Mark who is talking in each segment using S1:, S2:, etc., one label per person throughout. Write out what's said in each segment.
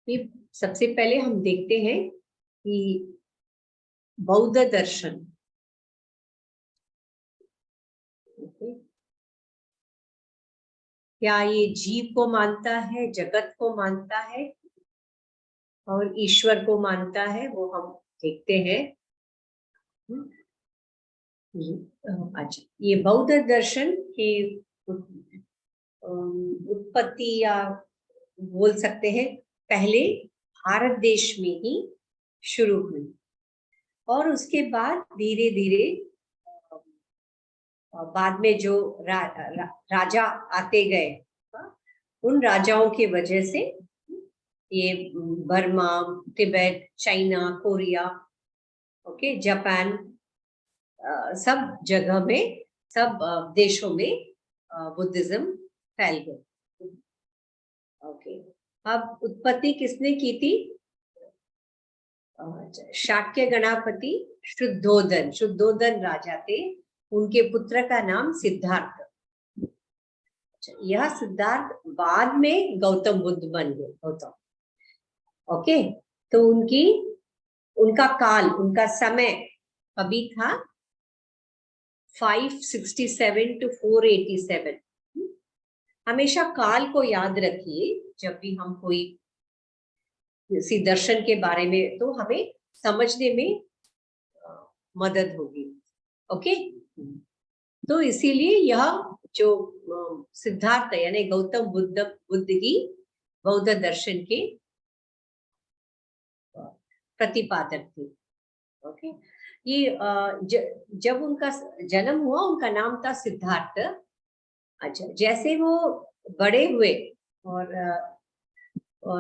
S1: ये सबसे पहले हम देखते हैं कि बौद्ध दर्शन क्या ये जीव को मानता है, जगत को मानता है और ईश्वर को मानता है, वो हम देखते हैं। अच्छा, ये बौद्ध दर्शन की उत्पत्ति या बोल सकते हैं पहले भारत देश में ही शुरू हुई और उसके बाद धीरे धीरे बाद में जो राजा आते गए, उन राजाओं की वजह से ये Burma, Tibet, China, Korea, okay, Japan, सब जगह में, सब देशों में बुद्धिज्म फैल गई। ओके, अब उत्पत्ति किसने की थी? शाक्य गणापति शुद्धोधन, शुद्धोधन राजा थे, उनके पुत्र का नाम सिद्धार्थ। यह सिद्धार्थ बाद में गौतम बुद्ध बन गए, गौतम। ओके, तो उनका काल, उनका समय अभी था 567 to 487। हमेशा काल को याद रखिए जब भी हम कोई किसी दर्शन के बारे में, तो हमें समझने में मदद होगी। ओके, तो इसीलिए यह जो सिद्धार्थ यानी गौतम बुद्ध ही बौद्ध दर्शन के प्रतिपादक थे। ओके, ये जब उनका जन्म हुआ, उनका नाम था सिद्धार्थ। अच्छा, जैसे वो बड़े हुए और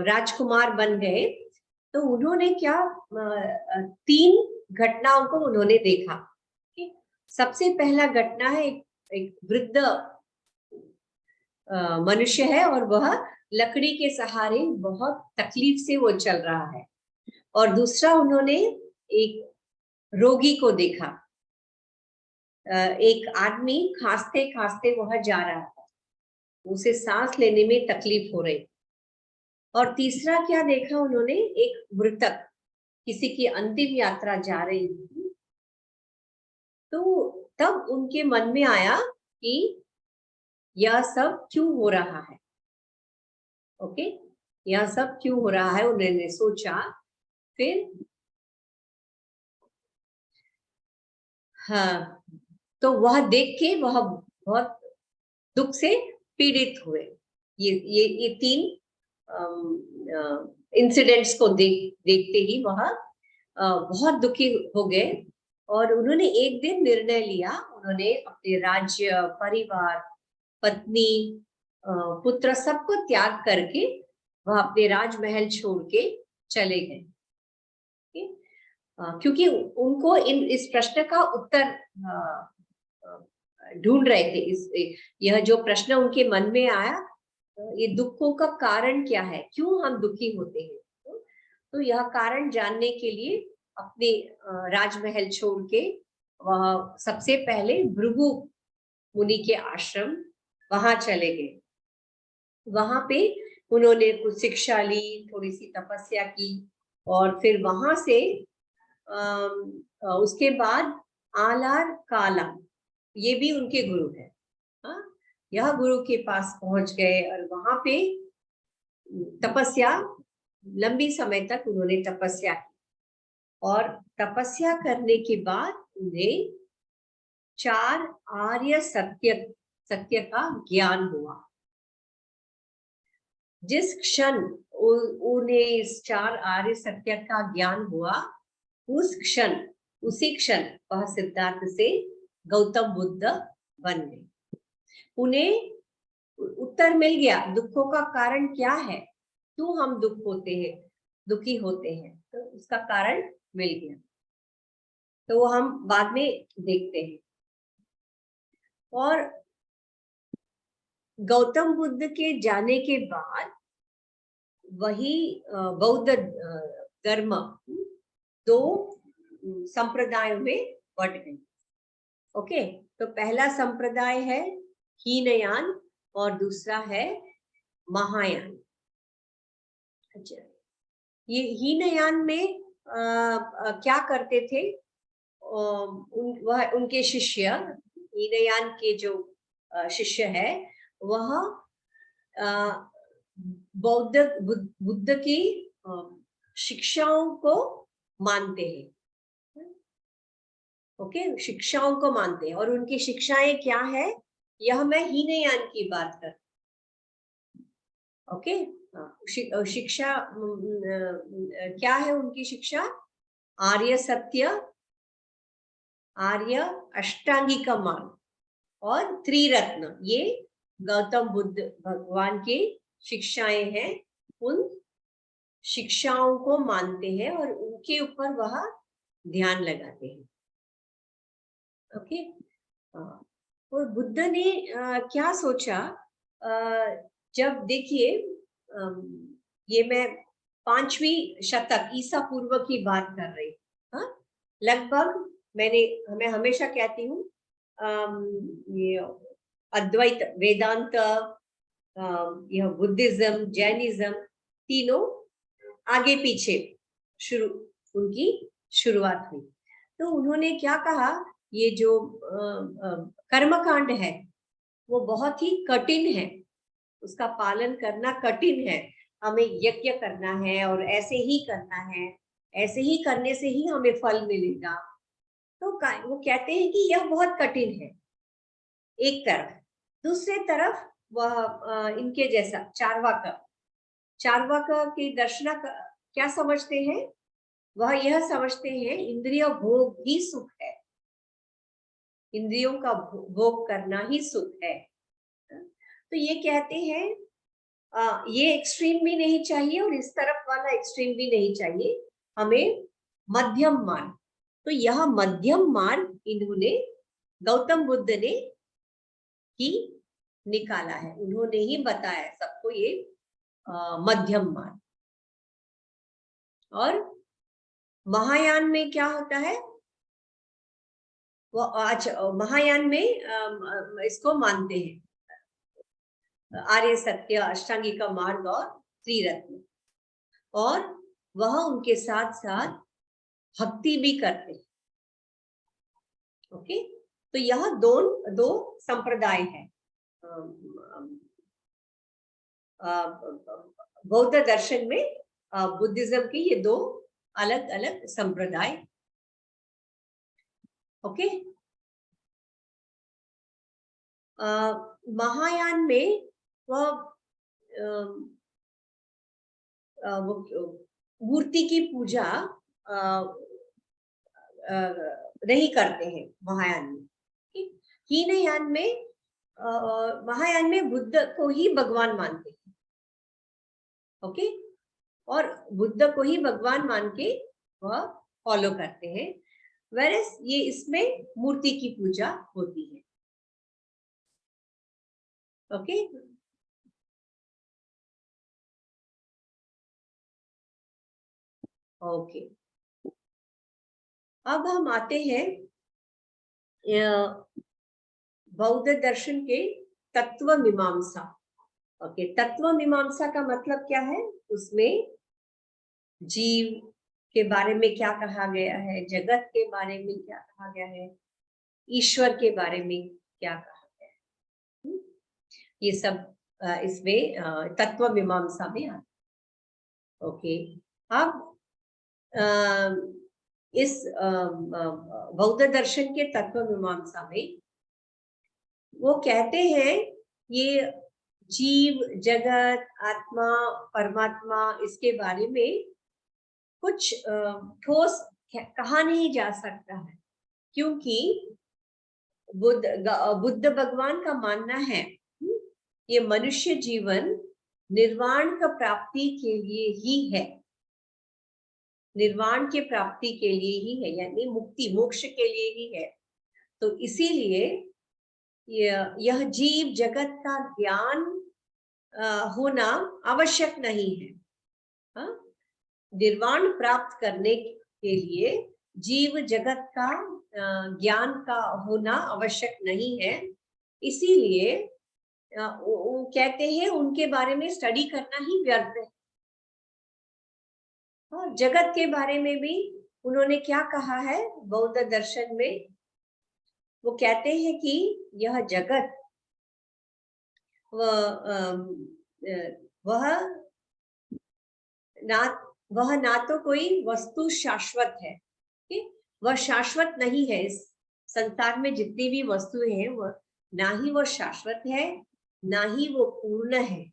S1: राजकुमार बन गए, तो उन्होंने क्या 3 घटनाओं को उन्होंने देखा। सबसे पहला घटना है, एक वृद्ध मनुष्य है और वह लकड़ी के सहारे बहुत तकलीफ से वो चल रहा है। और दूसरा, उन्होंने एक रोगी को देखा, एक आदमी खांसते खांसते वह जा रहा था, उसे सांस लेने में तकलीफ हो रही। और तीसरा क्या देखा उन्होंने? एक मृतक, किसी की अंतिम यात्रा जा रही थी। तो तब उनके मन में आया कि यह सब क्यों हो रहा है। ओके, यह सब क्यों हो रहा है, उन्होंने सोचा। फिर हाँ, तो वह देख के वह बहुत दुख से पीड़ित हुए। ये 3 इंसिडेंट्स को देखते ही वह बहुत दुखी हो गए और उन्होंने एक दिन निर्णय लिया। उन्होंने अपने राज्य, परिवार, पत्नी, पुत्र सबको त्याग करके वह अपने राजमहल छोड़ के चले गए, क्योंकि उनको इस प्रश्न का उत्तर ढूंढ रहे थे। यह जो प्रश्न उनके मन में आया, ये दुखों का कारण क्या है, क्यों हम दुखी होते हैं, तो यह कारण जानने के लिए अपने राजमहल छोड़ के वह सबसे पहले भृगु मुनि के आश्रम वहां चले गए। वहां पे उन्होंने कुछ शिक्षा ली, थोड़ी सी तपस्या की और फिर वहां से उसके बाद आलार काला, ये भी उनके गुरु है, हाँ, यह गुरु के पास पहुंच गए और वहां पे तपस्या, लंबी समय तक उन्होंने तपस्या की और तपस्या करने के बाद उन्हें 4 आर्य सत्य का ज्ञान हुआ। जिस क्षण उन्हें इस 4 आर्य सत्य का ज्ञान हुआ, उसी क्षण वह सिद्धार्थ से गौतम बुद्ध बन गए। उन्हें उत्तर मिल गया, दुखों का कारण क्या है, क्यों हम दुखी होते हैं, तो उसका कारण मिल गया। तो वो हम बाद में देखते हैं। और गौतम बुद्ध के जाने के बाद वही बौद्ध धर्म 2 संप्रदायों में बट गई। ओके, तो पहला संप्रदाय है हीनयान और दूसरा है महायान। अच्छा, ये हीनयान में क्या करते थे? वह उनके शिष्य, हीनयान के जो शिष्य है, वह बुद्ध की शिक्षाओं को मानते हैं। ओके, शिक्षाओं को मानते हैं और उनकी शिक्षाएं क्या है, यह मैं हीनयान की बात कर। ओके, शिक्षा क्या है उनकी शिक्षा? आर्य सत्य, आर्य अष्टांगिक मार्ग और त्रिरत्न, ये गौतम बुद्ध भगवान की शिक्षाएं हैं। उन शिक्षाओं को मानते हैं और उनके ऊपर वह ध्यान लगाते हैं। ओके, और बुद्ध ने क्या सोचा? जब देखिए, ये मैं 5वीं शतक ईसा पूर्व की बात कर रही, हाँ, लगभग मैं हमेशा कहती हूँ, ये अद्वैत वेदांत, यह बुद्धिज्म, जैनिज्म, तीनों आगे पीछे शुरू उनकी शुरुआत हुई। तो उन्होंने क्या कहा, ये जो कर्मकांड है वो बहुत ही कठिन है, उसका पालन करना कठिन है। हमें यज्ञ करना है और ऐसे ही करना है, ऐसे ही करने से ही हमें फल मिलेगा। तो वो कहते हैं कि यह बहुत कठिन है एक तरफ। दूसरे तरफ वह इनके जैसा चार्वाक के दर्शना क्या समझते हैं? वह यह समझते हैं इंद्रिय भोग ही सुख है, इंद्रियों का भोग करना ही सुख है। तो ये कहते हैं ये एक्सट्रीम भी नहीं चाहिए और इस तरफ वाला एक्सट्रीम भी नहीं चाहिए, हमें मध्यम मार्ग। तो यह मध्यम मार्ग इन्होंने, गौतम बुद्ध ने ही निकाला है, उन्होंने ही बताया सबको ये मध्यम मार्ग। और महायान में क्या होता है? वो आज महायान में इसको मानते हैं आर्य सत्य, अष्टांगिक मार्ग और त्रिरत्न, और वह उनके साथ साथ भक्ति भी करते हैं। ओके, तो यह दो संप्रदाय है, बौद्ध दर्शन में बुद्धिज्म के ये दो अलग अलग संप्रदाय। ओके, महायान में वह मूर्ति की पूजा नहीं करते हैं महायान में। हीनयान में, महायान में बुद्ध को ही भगवान मानते हैं। ओके, और बुद्ध को ही भगवान मान के वह फॉलो करते हैं, वेरस ये इसमें मूर्ति की पूजा होती है। ओके, ओके, अब हम आते हैं बौद्ध दर्शन के तत्व मीमांसा। ओके, तत्व मीमांसा का मतलब क्या है? उसमें जीव के बारे में क्या कहा गया है, जगत के बारे में क्या कहा गया है, ईश्वर के बारे में क्या कहा गया है, ये सब इसमें तत्व मीमांसा में आता। ओके, अब इस बौद्ध दर्शन के तत्व मीमांसा में वो कहते हैं ये जीव, जगत, आत्मा, परमात्मा, इसके बारे में कुछ ठोस कहा नहीं जा सकता है, क्योंकि बुद्ध भगवान का मानना है ये मनुष्य जीवन निर्वाण का प्राप्ति के लिए ही है, निर्वाण के प्राप्ति के लिए ही है, यानी मुक्ति मोक्ष के लिए ही है। तो इसीलिए यह जीव जगत का ज्ञान होना आवश्यक नहीं है। हाँ? निर्वाण प्राप्त करने के लिए जीव जगत का ज्ञान का होना आवश्यक नहीं है। इसीलिए वो कहते हैं उनके बारे में स्टडी करना ही व्यर्थ है। और जगत के बारे में भी उन्होंने क्या कहा है बौद्ध दर्शन में? वो कहते हैं कि यह जगत वह ना तो कोई वस्तु शाश्वत है, वह शाश्वत नहीं है। इस संसार में जितनी भी वस्तुएं हैं वह ना ही वो शाश्वत है, ना ही वो पूर्ण है,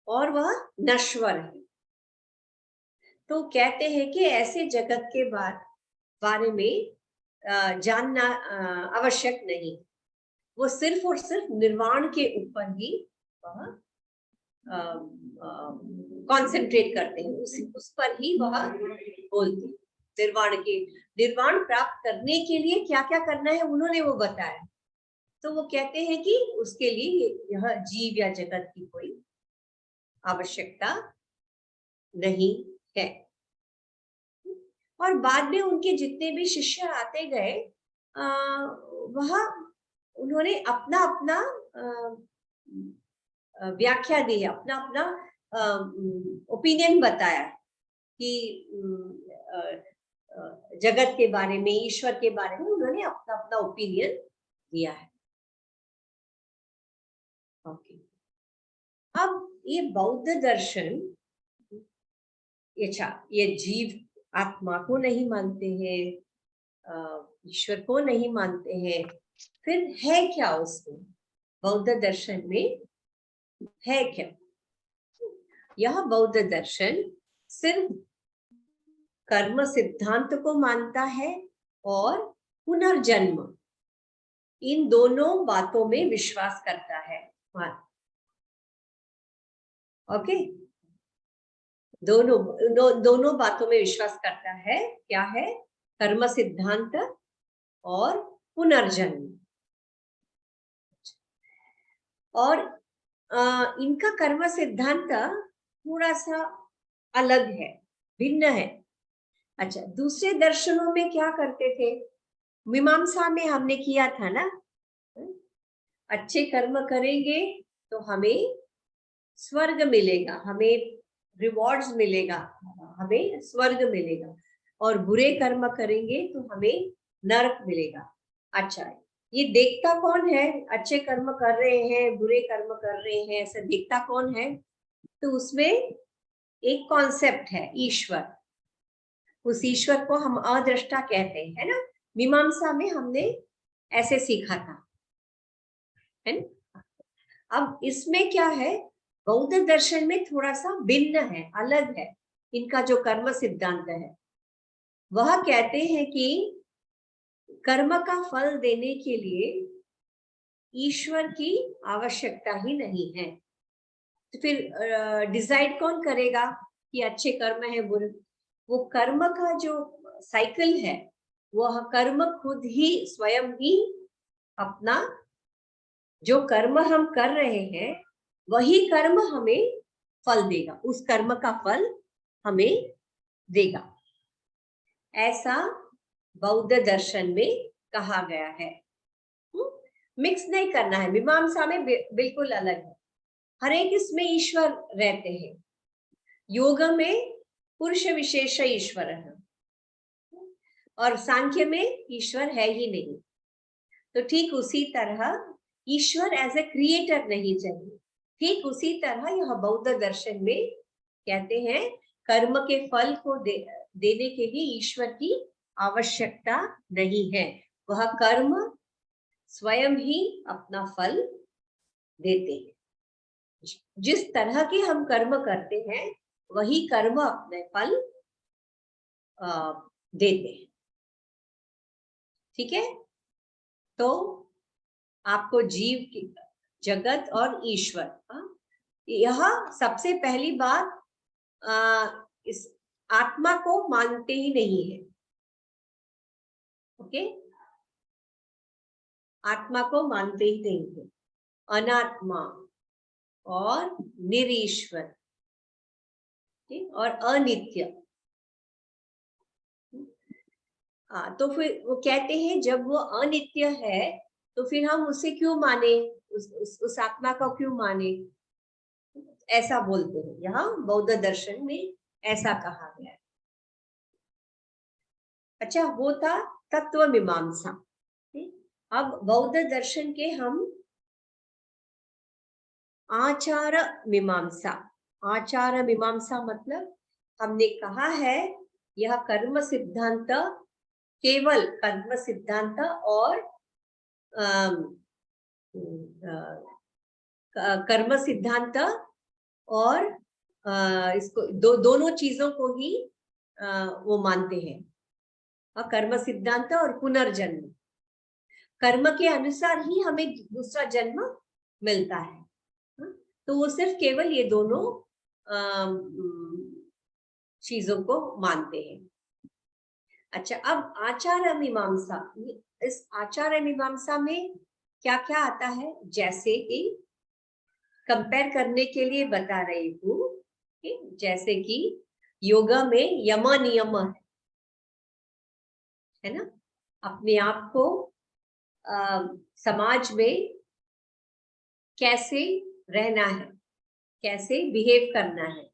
S1: और वह नश्वर है। तो कहते हैं कि ऐसे जगत के बारे में जानना आवश्यक नहीं। वो सिर्फ और सिर्फ निर्वाण के ऊपर ही वह कंसंट्रेट करते हैं, उस पर ही वह बोलते हैं। निर्वाण प्राप्त करने के लिए क्या क्या करना है उन्होंने वो बताया। तो वो कहते हैं कि उसके लिए यह जीव या जगत की कोई आवश्यकता नहीं है। और बाद में उनके जितने भी शिष्य आते गए वह उन्होंने अपना अपना व्याख्या दी है, अपना अपना ओपिनियन बताया कि जगत के बारे में, ईश्वर के बारे में उन्होंने अपना अपना ओपिनियन दिया है। ओके, अब ये बौद्ध दर्शन, अच्छा, ये जीव आत्मा को नहीं मानते हैं, ईश्वर को नहीं मानते हैं, फिर है क्या उसमें? बौद्ध दर्शन में है क्या? यह बौद्ध दर्शन सिर्फ कर्म सिद्धांत को मानता है और पुनर्जन्म, इन दोनों बातों में विश्वास करता है। ओके, दोनों बातों में विश्वास करता है। क्या है? कर्म सिद्धांत और पुनर्जन्म। और इनका कर्म सिद्धांत थोड़ा सा अलग है, भिन्न है। अच्छा, दूसरे दर्शनों में क्या करते थे? मीमांसा में हमने किया था ना, अच्छे कर्म करेंगे तो हमें स्वर्ग मिलेगा, हमें रिवॉर्ड्स मिलेगा, हमें स्वर्ग मिलेगा, और बुरे कर्म करेंगे तो हमें नरक मिलेगा। अच्छा, ये देखता कौन है? अच्छे कर्म कर रहे हैं, बुरे कर्म कर रहे हैं, ऐसा देखता कौन है? तो उसमें एक कॉन्सेप्ट है, ईश्वर। उस ईश्वर को हम अदृष्टा कहते हैं, है ना? मीमांसा में हमने ऐसे सीखा था, है ना? अब इसमें क्या है, बौद्ध दर्शन में थोड़ा सा भिन्न है, अलग है। इनका जो कर्म सिद्धांत है, वह कहते हैं कि कर्म का फल देने के लिए ईश्वर की आवश्यकता ही नहीं है। तो फिर डिसाइड कौन करेगा कि अच्छे कर्म है बुरे? वो कर्म का जो साइकिल है, वह कर्म खुद ही स्वयं ही अपना, जो कर्म हम कर रहे हैं वही कर्म हमें फल देगा, उस कर्म का फल हमें देगा, ऐसा बौद्ध दर्शन में कहा गया है। मिक्स नहीं करना है, मीमांसा में बिल्कुल अलग है। हर एक इसमें ईश्वर रहते हैं। योग में पुरुष विशेष ईश्वर है, और सांख्य में ईश्वर है ही नहीं। तो ठीक उसी तरह ईश्वर एज ए क्रिएटर नहीं चाहिए। ठीक उसी तरह यह बौद्ध दर्शन में कहते हैं कर्म के फल को देने के लिए ईश्वर की आवश्यकता नहीं है, वह कर्म स्वयं ही अपना फल देते हैं। जिस तरह के हम कर्म करते हैं वही कर्म अपने फल देते हैं। ठीक है, तो आपको जीव की, जगत और ईश्वर, यह सबसे पहली बात, इस आत्मा को मानते ही नहीं है। ओके, आत्मा को मानते ही नहीं है, अनात्मा और निरीश्वर और अनित्य। तो फिर वो कहते हैं जब वो अनित्य है तो फिर हम उसे क्यों माने, उस आत्मा को क्यों माने, ऐसा बोलते हैं। यहाँ बौद्ध दर्शन में ऐसा कहा गया है। अच्छा, वो था तत्व मीमांसा। अब बौद्ध दर्शन के हम आचार मीमांसा। आचार मीमांसा मतलब हमने कहा है यह कर्म सिद्धांत, केवल कर्म सिद्धांत और कर्म सिद्धांत और इसको दोनों चीजों को ही वो मानते हैं। कर्म सिद्धांत और पुनर्जन्म, कर्म के अनुसार ही हमें दूसरा जन्म मिलता है। तो वो सिर्फ केवल ये दोनों चीजों को मानते हैं। अच्छा, अब आचार मीमांसा, इस आचार मीमांसा में क्या क्या आता है, जैसे कि कंपेयर करने के लिए बता रही हूँ, जैसे कि योगा में यम नियम है ना, अपने आप को समाज में कैसे रहना है, कैसे बिहेव करना है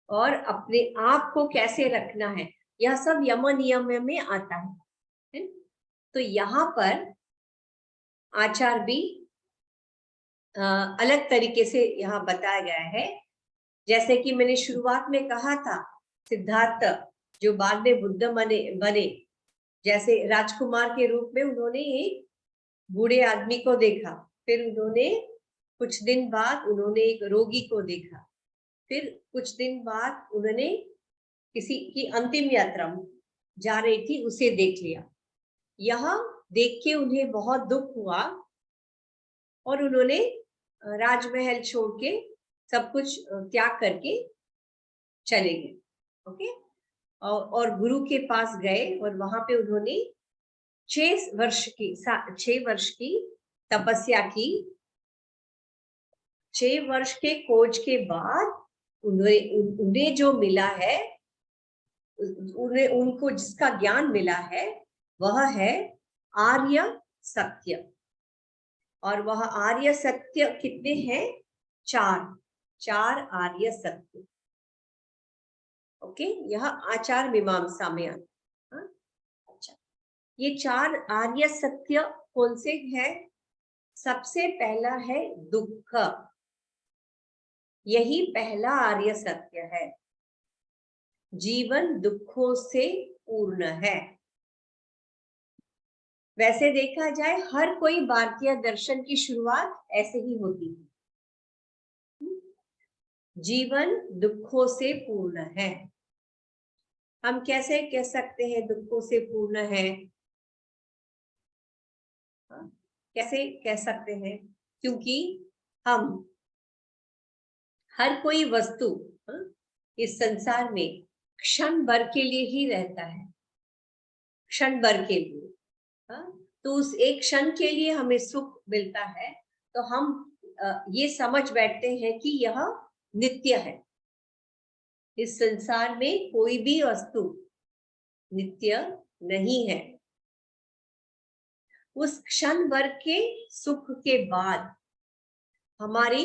S1: और अपने आप को कैसे रखना है, यह सब यम नियम में आता है। तो यहाँ पर आचार भी अलग तरीके से यहाँ बताया गया है। जैसे कि मैंने शुरुआत में कहा था, सिद्धार्थ जो बाद में बुद्ध बने, जैसे राजकुमार के रूप में उन्होंने एक बूढ़े आदमी को देखा, फिर उन्होंने कुछ दिन बाद उन्होंने एक रोगी को देखा, फिर कुछ दिन बाद उन्होंने किसी की अंतिम यात्रा जा रही थी उसे देख लिया। यह देख के उन्हें बहुत दुख हुआ और उन्होंने राजमहल छोड़ के सब कुछ त्याग करके चले गए। ओके, और गुरु के पास गए और वहां पे उन्होंने 6 वर्ष की तपस्या की। 6 वर्ष के खोज के बाद उन्हें जो मिला है, उनको जिसका ज्ञान मिला है वह है आर्य सत्य। और वह आर्य सत्य कितने हैं? 4 आर्य सत्य। ओके, यह आचार मीमांसा में आता। अच्छा, ये 4 आर्य सत्य कौन से हैं? सबसे पहला है दुख, यही पहला आर्य सत्य है। जीवन दुखों से पूर्ण है। वैसे देखा जाए हर कोई भारतीय दर्शन की शुरुआत ऐसे ही होती है, जीवन दुखों से पूर्ण है। हम कैसे कह सकते हैं दुखों से पूर्ण है? कैसे कह सकते हैं? क्योंकि हम हर कोई वस्तु इस संसार में क्षण भर के लिए ही रहता है, क्षण भर के लिए। तो उस एक क्षण के लिए हमें सुख मिलता है, तो हम ये समझ बैठते हैं कि यह नित्य है। इस संसार में कोई भी वस्तु नित्य नहीं है। उस क्षण भर के सुख के बाद हमारी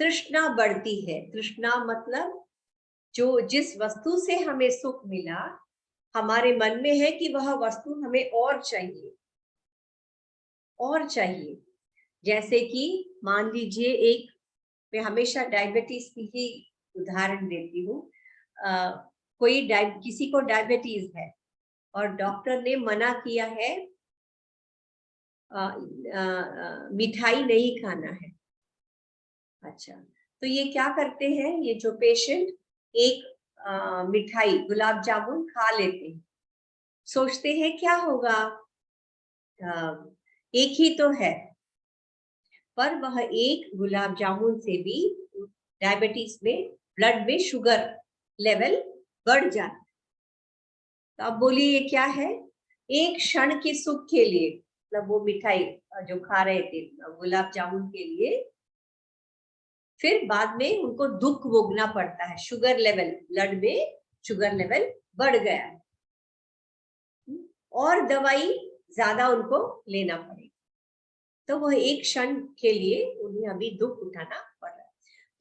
S1: तृष्णा बढ़ती है। तृष्णा मतलब जो जिस वस्तु से हमें सुख मिला, हमारे मन में है कि वह वस्तु हमें और चाहिए, और चाहिए। जैसे कि मान लीजिए एक, मैं हमेशा डायबिटीज की ही उदाहरण देती हूँ। किसी को डायबिटीज है और डॉक्टर ने मना किया है मिठाई नहीं खाना है। अच्छा, तो ये क्या करते हैं, ये जो पेशेंट एक मिठाई गुलाब जामुन खा लेते हैं, सोचते हैं क्या होगा, एक ही तो है, पर वह एक गुलाब जामुन से भी डायबिटीज में ब्लड में शुगर लेवल बढ़ जाता है। तो अब बोलिए ये क्या है? एक क्षण के सुख के लिए, मतलब वो मिठाई जो खा रहे थे गुलाब जामुन के लिए, फिर बाद में उनको दुख भोगना पड़ता है। शुगर लेवल, ब्लड में शुगर लेवल बढ़ गया है और दवाई ज्यादा उनको लेना पड़ेगा। तो वह एक क्षण के लिए उन्हें अभी दुख उठाना पड़ रहा है।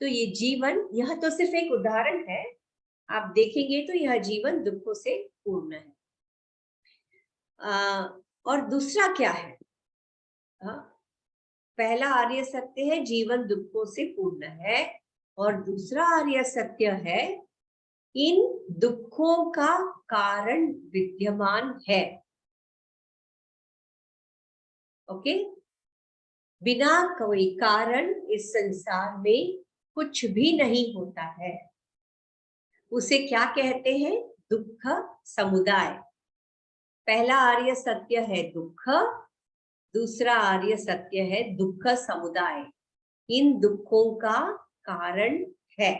S1: तो ये जीवन, यह तो सिर्फ एक उदाहरण है, आप देखेंगे तो यह जीवन दुखों से पूर्ण है। और दूसरा क्या है? पहला आर्य सत्य है जीवन दुखों से पूर्ण है, और दूसरा आर्य सत्य है इन दुखों का कारण विद्यमान है। ओके, बिना कोई कारण इस संसार में कुछ भी नहीं होता है। उसे क्या कहते हैं? दुख समुदाय। पहला आर्य सत्य है दुख, दूसरा आर्य सत्य है दुख समुदाय। इन दुखों का कारण है,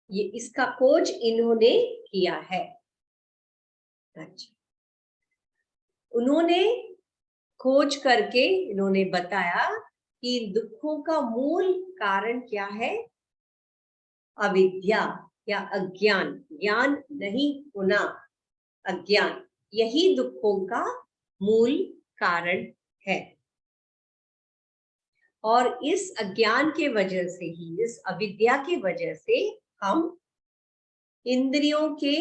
S1: ये इसका खोज इन्होंने किया है। अच्छा, उन्होंने खोज करके इन्होंने बताया कि दुखों का मूल कारण क्या है? अविद्या या अज्ञान, ज्ञान नहीं होना, अज्ञान, यही दुखों का मूल कारण है। और इस अज्ञान के वजह से ही, इस अविद्या के वजह से हम इंद्रियों के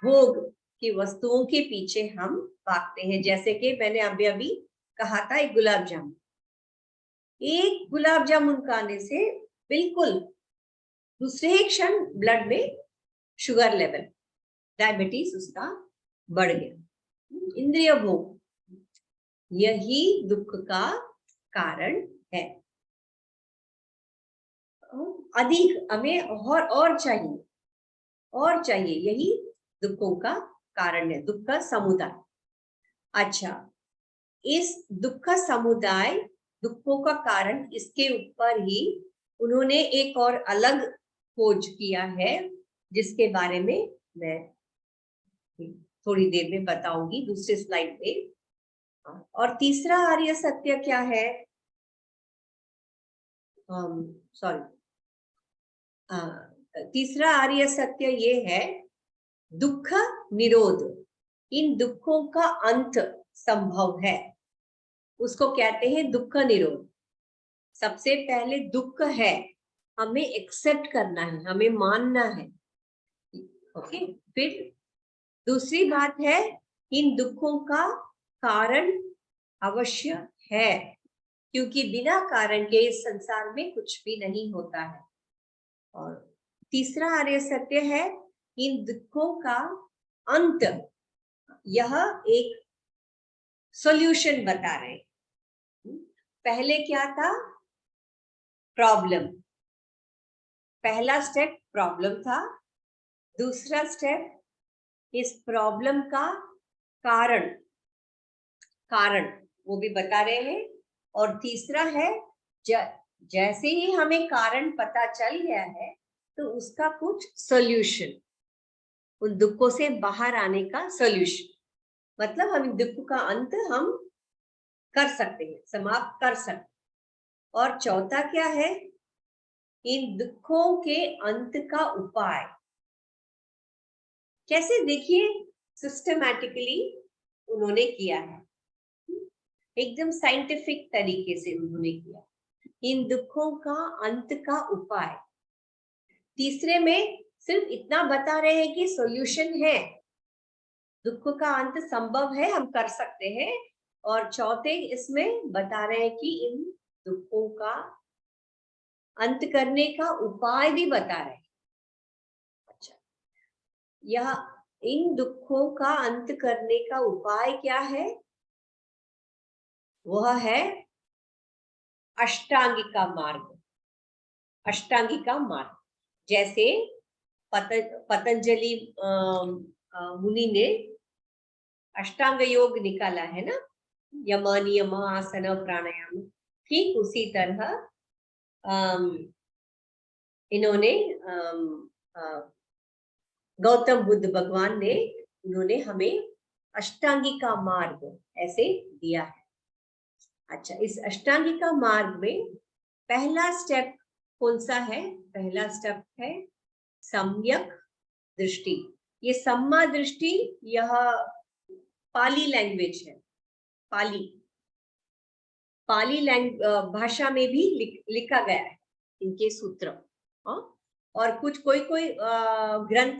S1: भोग की वस्तुओं के पीछे हम भागते हैं। जैसे कि मैंने अभी अभी कहा था, एक गुलाब जामुन, एक गुलाब जामुन खाने से बिल्कुल दूसरे ही क्षण ब्लड में शुगर लेवल, डायबिटीज उसका बढ़ गया। इंद्रिय भोग यही दुख का कारण है। अधिक हमें और चाहिए, और चाहिए, यही दुखों का कारण है, दुख का समुदाय। अच्छा, इस दुख का समुदाय, दुखों का कारण, इसके ऊपर ही उन्होंने एक और अलग खोज किया है, जिसके बारे में मैं थोड़ी देर में बताऊंगी दूसरे स्लाइड पे। और तीसरा आर्य सत्य क्या है? सॉरी, तीसरा आर्य सत्य ये है दुख निरोध। इन दुखों का अंत संभव है, उसको कहते हैं दुख निरोध। सबसे पहले दुख है, हमें एक्सेप्ट करना है, हमें मानना है। ओके, फिर दूसरी बात है, इन दुखों का कारण अवश्य है, क्योंकि बिना कारण के इस संसार में कुछ भी नहीं होता है। और तीसरा आर्य सत्य है इन दुखों का अंत, यह एक सॉल्यूशन बता रहे हैं। पहले क्या था? प्रॉब्लम, पहला स्टेप प्रॉब्लम था, दूसरा स्टेप इस प्रॉब्लम का कारण, कारण वो भी बता रहे हैं, और तीसरा है जैसे ही हमें कारण पता चल गया है तो उसका कुछ सॉल्यूशन, उन दुखों से बाहर आने का सॉल्यूशन, मतलब हम दुख का अंत हम कर सकते हैं, समाप्त कर सकते हैं। और चौथा क्या है? इन दुखों के अंत का उपाय। कैसे? देखिए, सिस्टमैटिकली उन्होंने किया है, एकदम साइंटिफिक तरीके से उन्होंने किया। इन दुखों का अंत का उपाय, तीसरे में सिर्फ इतना बता रहे हैं कि सॉल्यूशन है, दुख का अंत संभव है, हम कर सकते हैं। और चौथे इसमें बता रहे हैं कि इन दुखों का अंत करने का उपाय भी बता रहे हैं। अच्छा, यह इन दुखों का अंत करने का उपाय क्या है? वह है अष्टांगिका मार्ग। अष्टांगिका मार्ग, जैसे पतंजलि मुनि ने अष्टांग योग निकाला है ना, यम नियम आसन प्राणायाम, ठीक उसी तरह इन्होंने गौतम बुद्ध भगवान ने, उन्होंने हमें अष्टांगिका मार्ग ऐसे दिया है। अच्छा, इस अष्टांगिका मार्ग में पहला स्टेप कौन सा है? पहला स्टेप है सम्यक दृष्टि। ये सम्मा दृष्टि, यह पाली लैंग्वेज है, पाली भाषा में भी लिखा गया है इनके सूत्र। और कुछ कोई ग्रंथ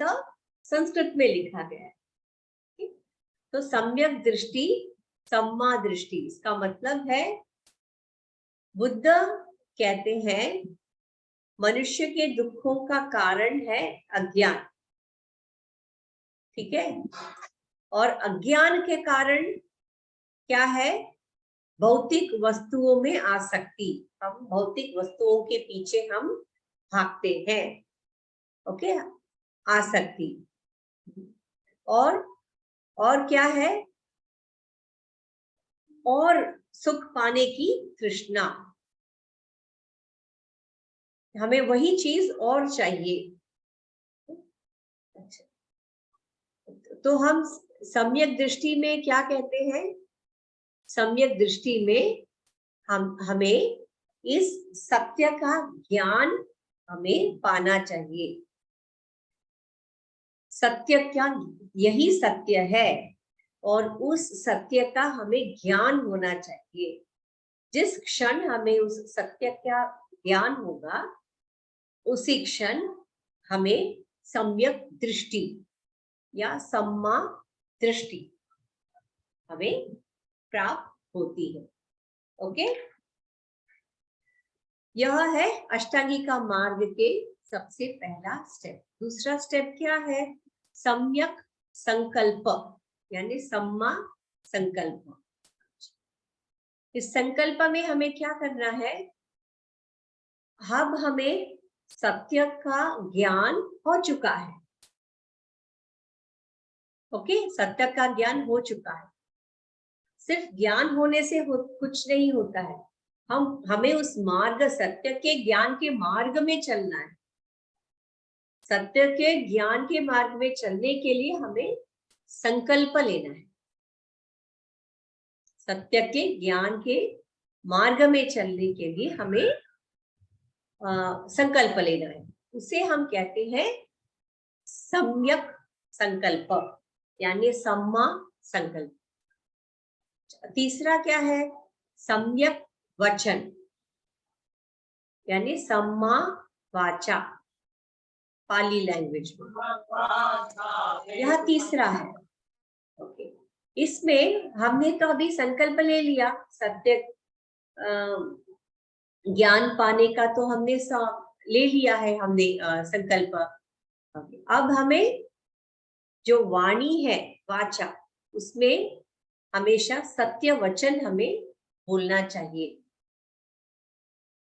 S1: संस्कृत में लिखा गया है। तो सम्यक दृष्टि, सम्मा दृष्टि, इसका मतलब है बुद्ध कहते हैं मनुष्य के दुखों का कारण है अज्ञान, ठीक है। और अज्ञान के कारण क्या है? भौतिक वस्तुओं में आसक्ति। हम भौतिक वस्तुओं के पीछे हम भागते हैं, ओके, आसक्ति। और क्या है? और सुख पाने की तृष्णा, हमें वही चीज और चाहिए। अच्छा, तो हम सम्यक दृष्टि में क्या कहते हैं? सम्यक दृष्टि में हमें इस सत्य का ज्ञान हमें पाना चाहिए। सत्य क्या? यही सत्य है, और उस सत्य का हमें ज्ञान होना चाहिए। जिस क्षण हमें उस सत्य का ज्ञान होगा, उसी क्षण हमें सम्यक दृष्टि या सम्मा दृष्टि हमें प्राप्त होती है। ओके, यह है अष्टांगिका मार्ग के सबसे पहला स्टेप। दूसरा स्टेप क्या है? सम्यक संकल्प, यानी सम्मा संकल्प। इस संकल्प में हमें क्या करना है? अब हमें सत्य का ज्ञान हो चुका है, ओके, सत्य का ज्ञान हो चुका है। सिर्फ ज्ञान होने से कुछ नहीं होता है, हमें उस मार्ग, सत्य के ज्ञान के मार्ग में चलना है। सत्य के ज्ञान के मार्ग में चलने के लिए हमें संकल्प लेना है। सत्य के ज्ञान के मार्ग में चलने के लिए हमें संकल्प लेना है। उसे हम कहते हैं सम्यक संकल्प, यानी सम्मा संकल्प। तीसरा क्या है? सम्यक वचन, यानी सम्मा वाचा, पाली लैंग्वेज में। यह तीसरा है, ओके। इसमें हमने तो अभी संकल्प ले लिया, सत्य ज्ञान पाने का तो हमने ले लिया है, हमने संकल्प। अब हमें जो वाणी है, वाचा, उसमें हमेशा सत्य वचन हमें बोलना चाहिए,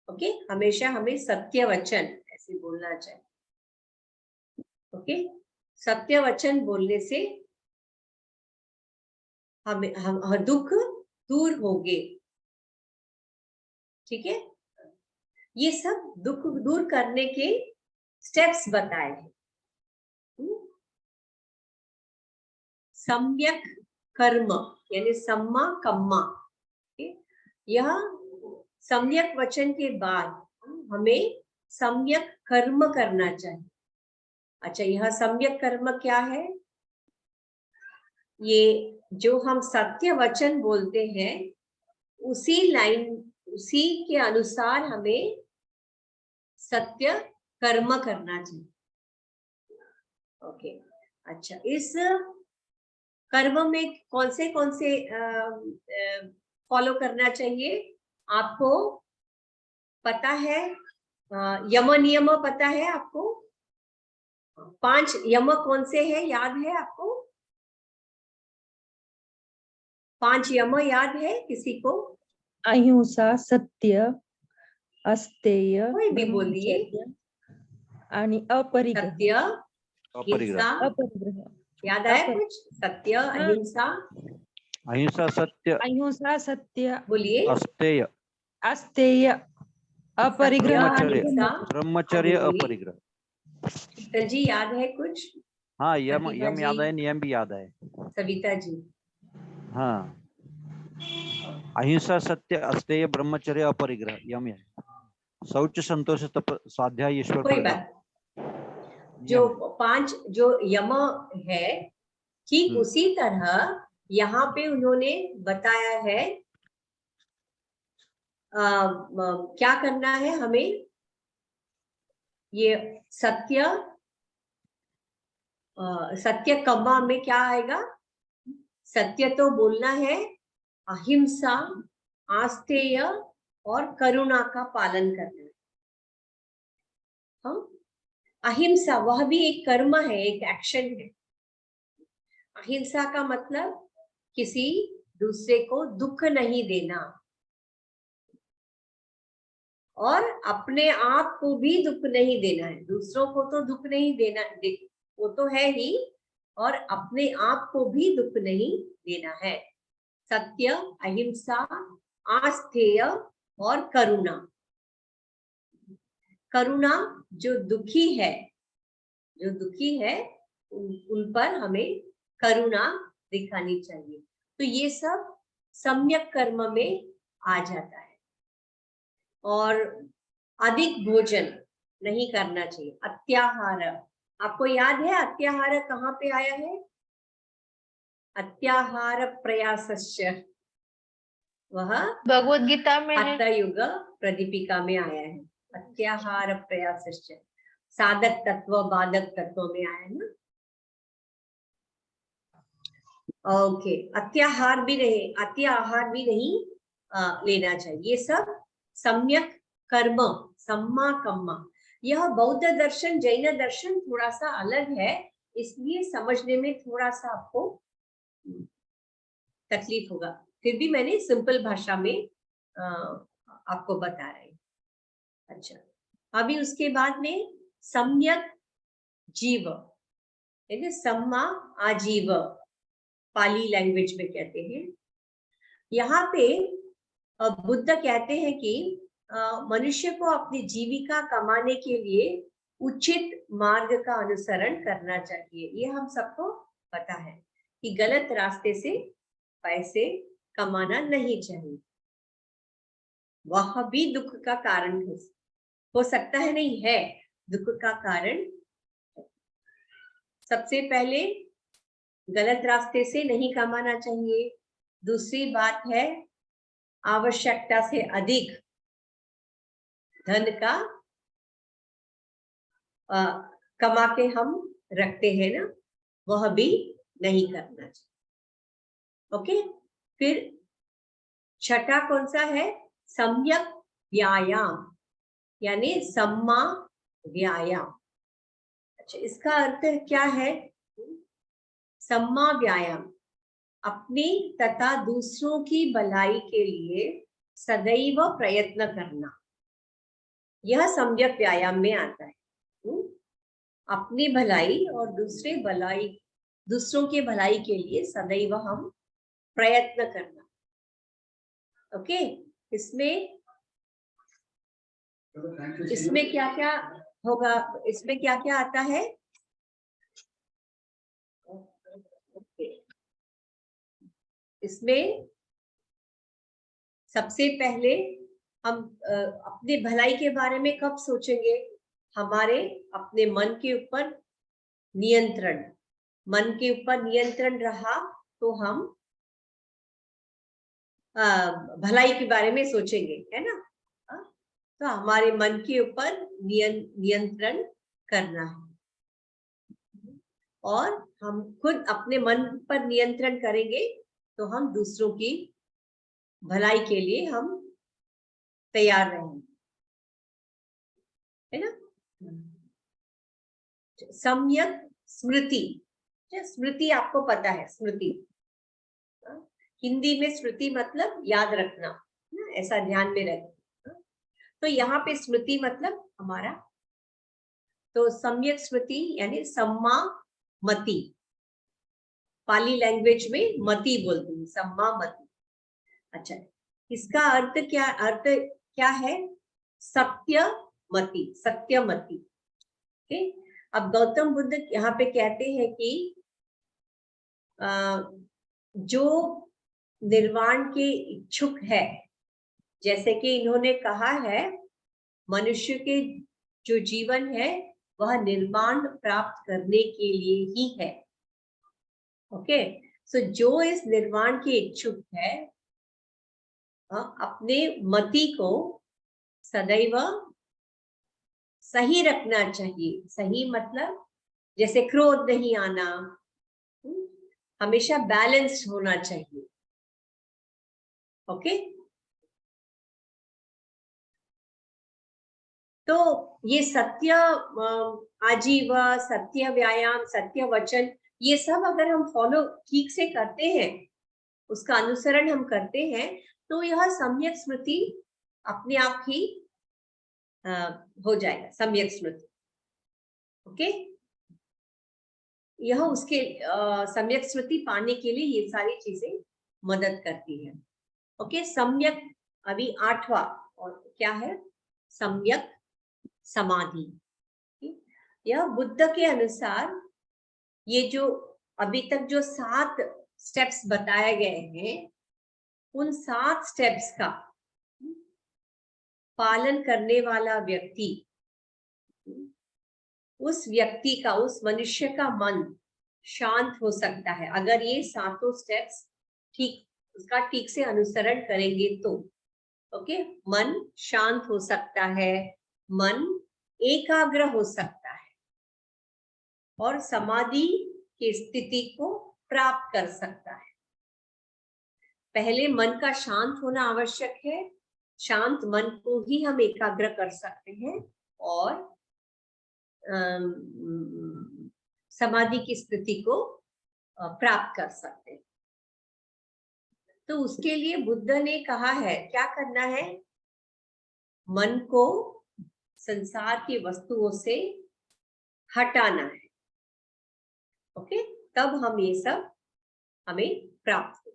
S1: ओके। हमेशा हमें सत्य वचन ऐसे बोलना चाहिए, ओके। सत्य वचन बोलने से हम दुख दूर होंगे, ठीक है। ये सब दुख दूर करने के स्टेप्स बताए हैं। सम्यक कर्म, यानी सम्मा कम्मा, यह सम्यक वचन के बाद हमें सम्यक कर्म करना चाहिए। अच्छा, यह सम्यक कर्म क्या है? ये जो हम सत्य वचन बोलते हैं, उसी के अनुसार हमें सत्य कर्म करना चाहिए, ओके। अच्छा, इस कर्म में कौन से फॉलो करना चाहिए? आपको पता है, यम नियम पता है आपको? 5 यम कौन से हैं, याद है आपको? 5 यम याद है किसी को?
S2: अहिंसा, सत्य, अस्तेय,
S1: कोई भी बोलिए।
S2: आणि अपरिग्रह।
S1: सत्य, हिंसा,
S2: अपरिग्रह
S1: याद आया कुछ? सत्य, अहिंसा,
S3: अहिंसा, सत्य,
S2: अहिंसा, सत्य,
S1: बोलिए।
S3: अस्तेय,
S2: अस्तेय, अपरिग्रह आणि
S3: ब्रह्मचर्य, अपरिग्रह।
S1: शीतल जी याद है कुछ?
S3: हाँ, यम याद है, नियम भी याद है।
S1: सविता जी?
S3: हाँ, अहिंसा, सत्य, अस्तेय, ब्रह्मचर्य, अपरिग्रह, यम है। शौच, संतोष, तप, स्वाध्याय, ईश्वर
S1: कोई
S3: पर
S1: बात। जो 5 जो यम है, ठीक उसी तरह यहाँ पे उन्होंने बताया है क्या करना है हमें। ये सत्य, सत्य कम्मा में क्या आएगा? सत्य तो बोलना है, अहिंसा, आस्तेय और करुणा का पालन करना है। हाँ, अहिंसा वह भी एक कर्म है, एक एक्शन है। अहिंसा का मतलब किसी दूसरे को दुख नहीं देना और अपने आप को भी दुख नहीं देना है। दूसरों को तो दुख नहीं देना, वो तो है ही, और अपने आप को भी दुख नहीं देना है। सत्य, अहिंसा, आस्थेय और करुणा। करुणा, जो दुखी है, उन पर हमें करुणा दिखानी चाहिए। तो ये सब सम्यक कर्म में आ जाता है। और अधिक भोजन नहीं करना चाहिए। अत्याहार, आपको याद है अत्याहार कहाँ पे आया है? अत्याहार प्रयासस्य, वह
S4: भगवत गीता में है।
S1: अतयुग प्रदीपिका में आया है। अत्याहार प्रयासस्य साधक तत्व बाधक तत्व में आया है ना। ओके, अत्याहार भी नहीं लेना चाहिए। ये सब सम्यक कर्म, सम्मा कम्मा। यह बौद्ध दर्शन, जैन दर्शन थोड़ा सा अलग है, इसलिए समझने में थोड़ा सा आपको तकलीफ होगा। फिर भी मैंने सिंपल भाषा में आपको बता रही। अच्छा, अभी उसके बाद में सम्यक जीव, सम्मा आजीव पाली लैंग्वेज में कहते हैं। यहाँ पे बुद्ध कहते हैं कि मनुष्य को अपनी जीविका कमाने के लिए उचित मार्ग का अनुसरण करना चाहिए। ये हम सबको पता है कि गलत रास्ते से पैसे कमाना नहीं चाहिए। वह भी दुख का कारण हो सकता है, नहीं है, दुख का कारण। सबसे पहले गलत रास्ते से नहीं कमाना चाहिए। दूसरी बात है, आवश्यकता से अधिक धन का कमा के हम रखते हैं ना, वह भी नहीं करना चाहिए। ओके, फिर छठा कौन सा है? सम्यक व्यायाम, यानी सम्मा व्यायाम। अच्छा, इसका अर्थ क्या है? सम्मा व्यायाम, अपनी तथा दूसरों की भलाई के लिए सदैव प्रयत्न करना, यह सम्यक व्यायाम में आता है। अपनी भलाई और दूसरों के भलाई के लिए सदैव हम प्रयत्न करना। ओके, इसमें क्या क्या होगा? इसमें क्या क्या आता है? इसमें सबसे पहले हम अपने भलाई के बारे में कब सोचेंगे? हमारे अपने मन के ऊपर नियंत्रण, मन के ऊपर नियंत्रण रहा तो हम भलाई के बारे में सोचेंगे, है ना। तो हमारे मन के ऊपर नियंत्रण करना है, और हम खुद अपने मन पर नियंत्रण करेंगे तो हम दूसरों की भलाई के लिए हम तैयार रहेंगे, है ना। सम्यक स्मृति, स्मृति आपको पता है, स्मृति हिंदी में स्मृति मतलब याद रखना, ऐसा ध्यान में रखना। तो यहाँ पे स्मृति मतलब हमारा, तो सम्यक स्मृति यानी सम्मा मति, पाली लैंग्वेज में मति बोलती है, सम्मा मति। अच्छा, इसका अर्थ क्या है? सत्यमति, सत्यमति। ओके, अब गौतम बुद्ध यहाँ पे कहते हैं कि जो निर्वाण के इच्छुक है, जैसे कि इन्होंने कहा है, मनुष्य के जो जीवन है वह निर्वाण प्राप्त करने के लिए ही है। ओके, सो जो इस निर्वाण के इच्छुक है, अपने मति को सदैव सही रखना चाहिए। सही मतलब जैसे क्रोध नहीं आना, हमेशा बैलेंस्ड होना चाहिए। ओके, तो ये सत्य आजीव, सत्य व्यायाम, सत्य वचन, ये सब अगर हम फॉलो ठीक से करते हैं, उसका अनुसरण हम करते हैं, तो यह सम्यक स्मृति अपने आप ही हो जाएगा, सम्यक स्मृति। ओके, यह उसके सम्यक स्मृति पाने के लिए ये सारी चीजें मदद करती है। ओके, सम्यक अभी 8वां, और क्या है? सम्यक समाधि। यह बुद्ध के अनुसार ये जो अभी तक जो 7 स्टेप्स बताए गए हैं, उन 7 स्टेप्स का पालन करने वाला व्यक्ति, उस व्यक्ति का, उस मनुष्य का मन शांत हो सकता है अगर ये 7 स्टेप्स उसका ठीक से अनुसरण करेंगे तो। ओके, मन शांत हो सकता है, मन एकाग्र हो सकता है और समाधि की स्थिति को प्राप्त कर सकता है। पहले मन का शांत होना आवश्यक है, शांत मन को ही हम एकाग्र कर सकते हैं और समाधि की स्थिति को प्राप्त कर सकते हैं। तो उसके लिए बुद्ध ने कहा है क्या करना है? मन को संसार की वस्तुओं से हटाना है। ओके, तब हम ये सब हमें प्राप्त हो।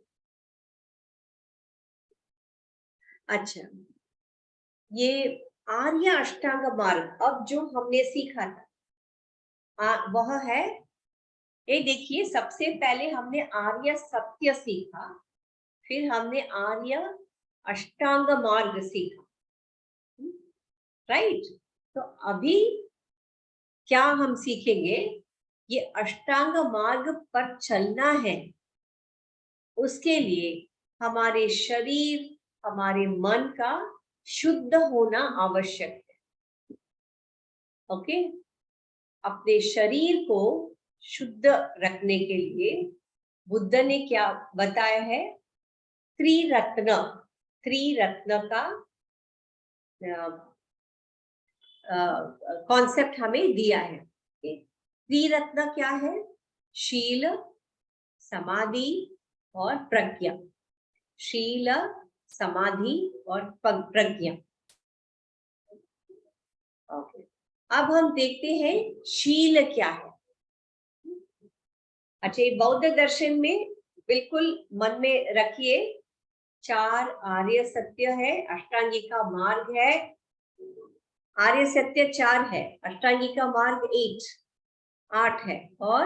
S1: अच्छा, ये आर्य अष्टांग मार्ग अब जो हमने सीखा था वह है, ये देखिए, सबसे पहले हमने आर्य सत्य सीखा, फिर हमने आर्य अष्टांग मार्ग सीखा, राइट? तो अभी क्या हम सीखेंगे? ये अष्टांग मार्ग पर चलना है, उसके लिए हमारे शरीर, हमारे मन का शुद्ध होना आवश्यक है। ओके, अपने शरीर को शुद्ध रखने के लिए बुद्ध ने क्या बताया है? त्रिरत्न, त्रिरत्न का कॉन्सेप्ट हमें दिया है। त्रिरत्न क्या है? शील, समाधि और प्रज्ञा। शील, समाधि और प्रज्ञा। ओके, अब हम देखते हैं शील क्या है। अच्छा, ये बौद्ध दर्शन में बिल्कुल मन में रखिए, 4 आर्य सत्य है, अष्टांगिका मार्ग है। आर्य सत्य 4 है, अष्टांगिका मार्ग 8 है, और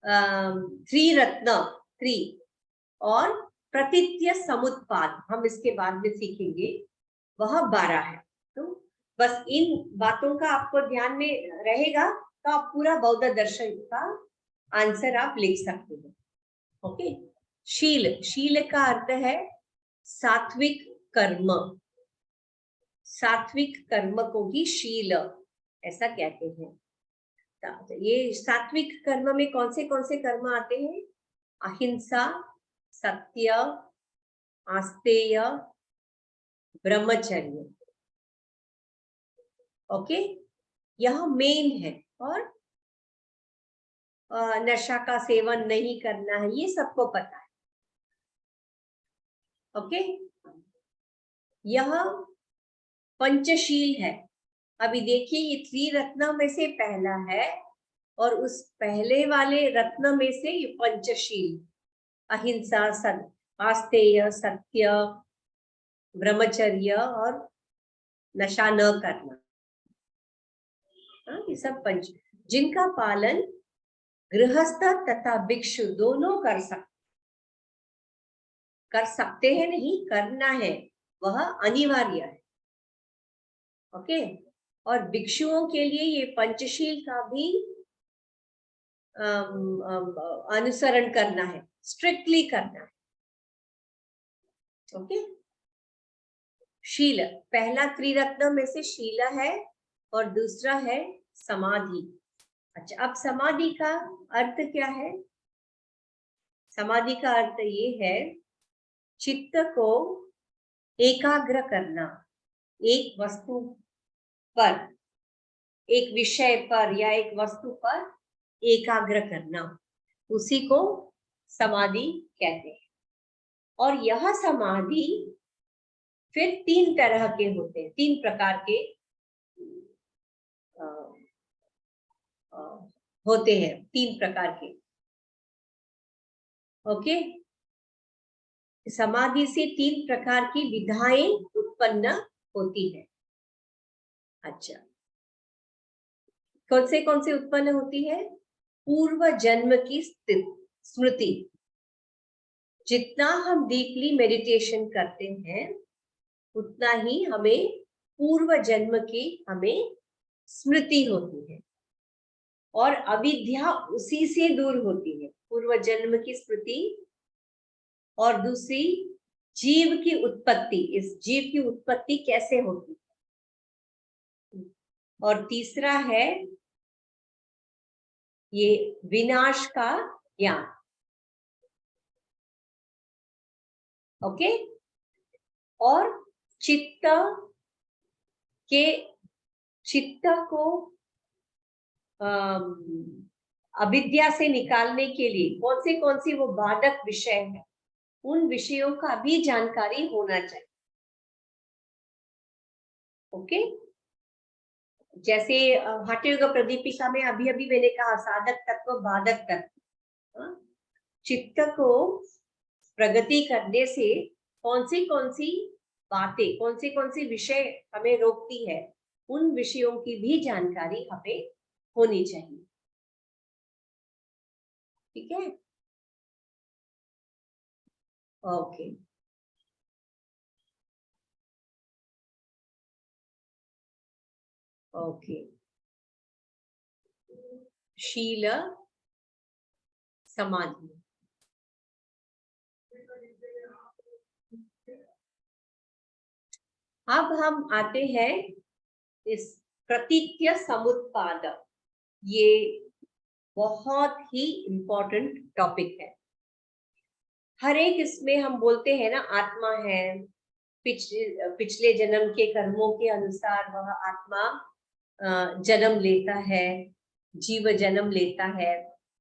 S1: त्रिरत्न 3 और प्रतित्य समुत्पाद हम इसके बाद में सीखेंगे, वह 12 है। तो बस इन बातों का आपको ध्यान में रहेगा तो आप पूरा बौद्ध दर्शन का आंसर आप लिख सकते हो। ओके, शील, शील का अर्थ है सात्विक कर्म। सात्विक कर्म को ही शील ऐसा कहते हैं। ये सात्विक कर्म में कौन से कर्म आते हैं? अहिंसा, सत्य, आस्तेय, ब्रह्मचर्य। ओके, यह मेन है, और नशा का सेवन नहीं करना है, ये सबको पता है। ओके, यह पंचशील है। अभी देखिए, ये त्रिरत्न में से पहला है, और उस पहले वाले रत्न में से ये पंचशील, अहिंसा, आस्तेय, सत्य, ब्रह्मचर्य और नशा न करना, ये सब पंच, जिनका पालन गृहस्थ तथा भिक्षु दोनों कर सकते हैं, नहीं करना है, वह अनिवार्य है। ओके, और भिक्षुओं के लिए ये पंचशील का भी अनुसरण करना है, स्ट्रिक्टली करना है। ओके, शील, पहला त्रिरत्न में से शील है, और दूसरा है समाधि। अच्छा, अब समाधि का अर्थ क्या है? समाधि का अर्थ ये है चित्त को एकाग्र करना, एक वस्तु पर, एक विषय पर या एक वस्तु पर एकाग्र करना, उसी को समाधि कहते हैं। और यह समाधि फिर 3 तरह के होते हैं, 3 प्रकार के होते हैं, 3 प्रकार के। ओके, समाधि से 3 प्रकार की विधाएं उत्पन्न होती है। अच्छा, कौन से उत्पन्न होती है? पूर्व जन्म की स्मृति। जितना हम डीपली मेडिटेशन करते हैं उतना ही हमें पूर्व जन्म की हमें स्मृति होती है और अविद्या उसी से दूर होती है, पूर्व जन्म की स्मृति। और दूसरी जीव की उत्पत्ति, इस जीव की उत्पत्ति कैसे होती है। और तीसरा है ये विनाश का ज्ञान। ओके, और चित्त को अविद्या से निकालने के लिए कौन सी वो बाधक विषय है, उन विषयों का भी जानकारी होना चाहिए। ओके, जैसे हठयोग प्रदीपिका में अभी मैंने कहा साधक तत्व बाधक तत्व। चित्त को प्रगति करने से कौन सी बातें, कौन सी विषय हमें रोकती है, उन विषयों की भी जानकारी हमें होनी चाहिए। ठीक है, ओके। ओके, शील समाधि। अब हम आते हैं इस प्रतीत्य समुत्पाद। ये बहुत ही इंपॉर्टेंट टॉपिक है। हर एक इसमें हम बोलते हैं ना, आत्मा है, पिछले जन्म के कर्मों के अनुसार वह आत्मा जन्म लेता है, जीव जन्म लेता है,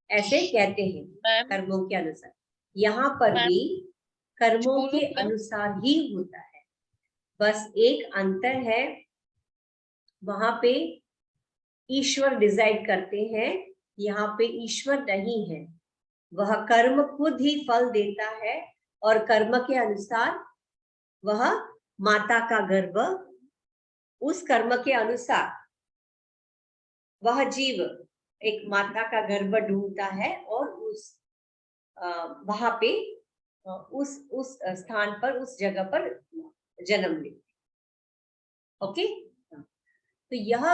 S1: ऐसे कहते हैं कर्मों के अनुसार। यहाँ पर भी कर्मों के अनुसार ही होता है, बस एक अंतर है, वहां पे ईश्वर डिसाइड करते हैं, यहाँ पे ईश्वर नहीं है। वह कर्म खुद ही फल देता है और कर्म के अनुसार वह माता का गर्भ, उस कर्म के अनुसार वह जीव एक माता का गर्भ ढूंढता है और उस वहां पे उस स्थान पर, उस जगह पर जन्म लेते। ओके, तो यह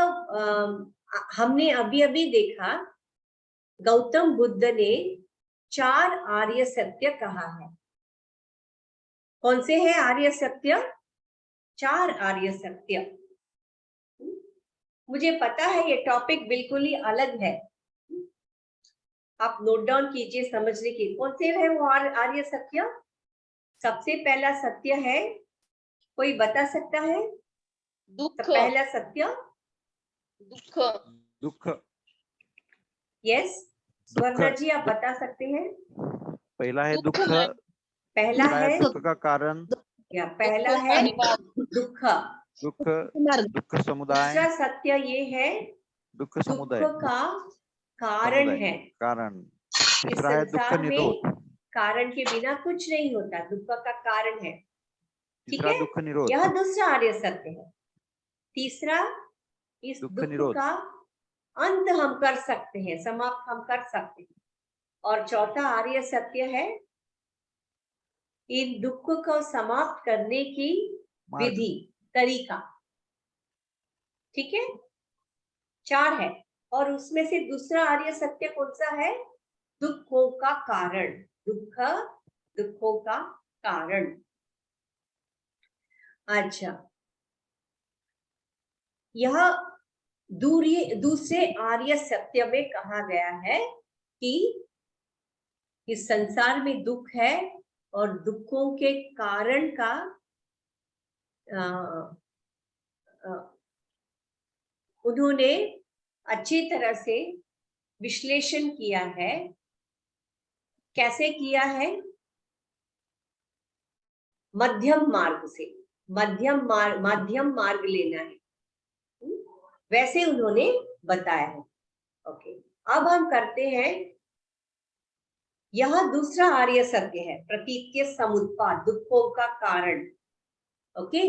S1: हमने अभी देखा, गौतम बुद्ध ने 4 आर्य सत्य कहा है। कौन से है आर्य सत्य? 4 आर्य सत्य। मुझे पता है ये टॉपिक बिल्कुल ही अलग है, आप नोट डाउन कीजिए समझने के। कौन से है वो आर्य सत्य? सबसे पहला सत्य है, कोई बता सकता है?
S4: दुख।
S1: पहला सत्य
S3: दुख।
S1: यस, स्वर्णा जी आप बता सकते हैं?
S3: पहला है दुख,
S1: पहला है
S3: दुख का कारण,
S1: या पहला है दुख।
S3: दुख समुदाय।
S1: दूसरा सत्य ये है
S3: दुख समुदाय,
S1: दुख का कारण है।
S3: कारण।
S1: इस
S3: तीसरा है दुख
S1: संसार में
S3: निरोध।
S1: कारण के बिना कुछ नहीं होता, दुख का कारण है। ठीक
S3: तीसरा
S1: है,
S3: दुख निरोध।
S1: यह दूसरा आर्य सत्य है। तीसरा, इस
S3: दुख
S1: दुख
S3: निरोध
S1: का अंत हम कर सकते हैं, समाप्त हम कर सकते हैं। और चौथा आर्य सत्य है इन दुख को समाप्त करने की विधि, तरीका। ठीक है, 4 है। और उसमें से दूसरा आर्य सत्य कौन सा है? दुखों का कारण, दुखों का कारण। अच्छा, यह दूसरे आर्य सत्य में कहा गया है कि इस संसार में दुख है और दुखों के कारण का उन्होंने अच्छी तरह से विश्लेषण किया है। कैसे किया है? मध्यम मार्ग से, मध्यम मार्ग लेना है, वैसे उन्होंने बताया है। ओके, अब हम करते हैं, यह दूसरा आर्य सत्य है, प्रतीक के समुत्पाद, दुखों का कारण। ओके,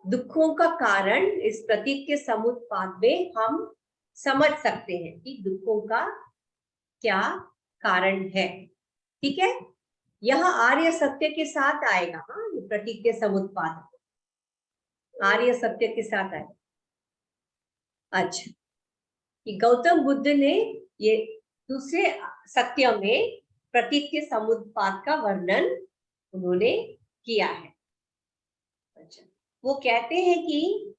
S1: दुखों का कारण इस प्रतीक के समुत्पाद में हम समझ सकते हैं कि दुखों का क्या कारण है। ठीक है, यह आर्य सत्य के साथ आएगा। हाँ, ये प्रतीक के समुत्पाद आर्य सत्य के साथ आएगा। अच्छा, कि गौतम बुद्ध ने ये दूसरे सत्य में प्रतीक के समुत्पाद का वर्णन उन्होंने किया है। अच्छा, वो कहते हैं कि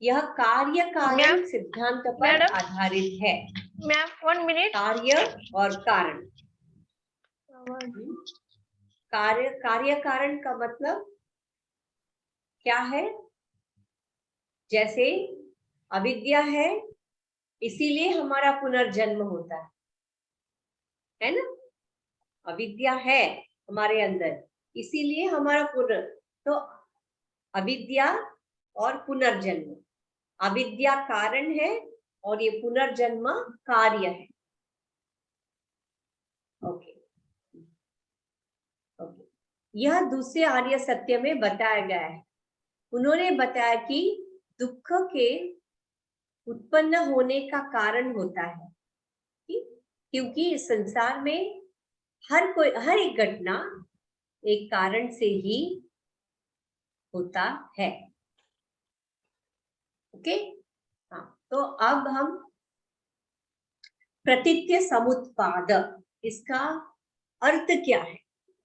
S1: यह कार्य कारण सिद्धांत पर आधारित है।
S4: Ma'am 1 minute.
S1: कार्य और कारण, कार्य कारण का मतलब क्या है? जैसे अविद्या है, इसीलिए हमारा पुनर्जन्म होता है ना? अविद्या है हमारे अंदर, इसीलिए हमारा तो अविद्या और पुनर्जन्म, अविद्या कारण है और ये पुनर्जन्म कार्य है। ओके, यह दूसरे आर्य सत्य में बताया गया है। उन्होंने बताया कि दुख के उत्पन्न होने का कारण होता है, क्योंकि इस संसार में हर एक घटना एक कारण से ही होता है। ओके, हाँ, तो अब हम प्रतीक समुत्पाद, इसका अर्थ क्या है?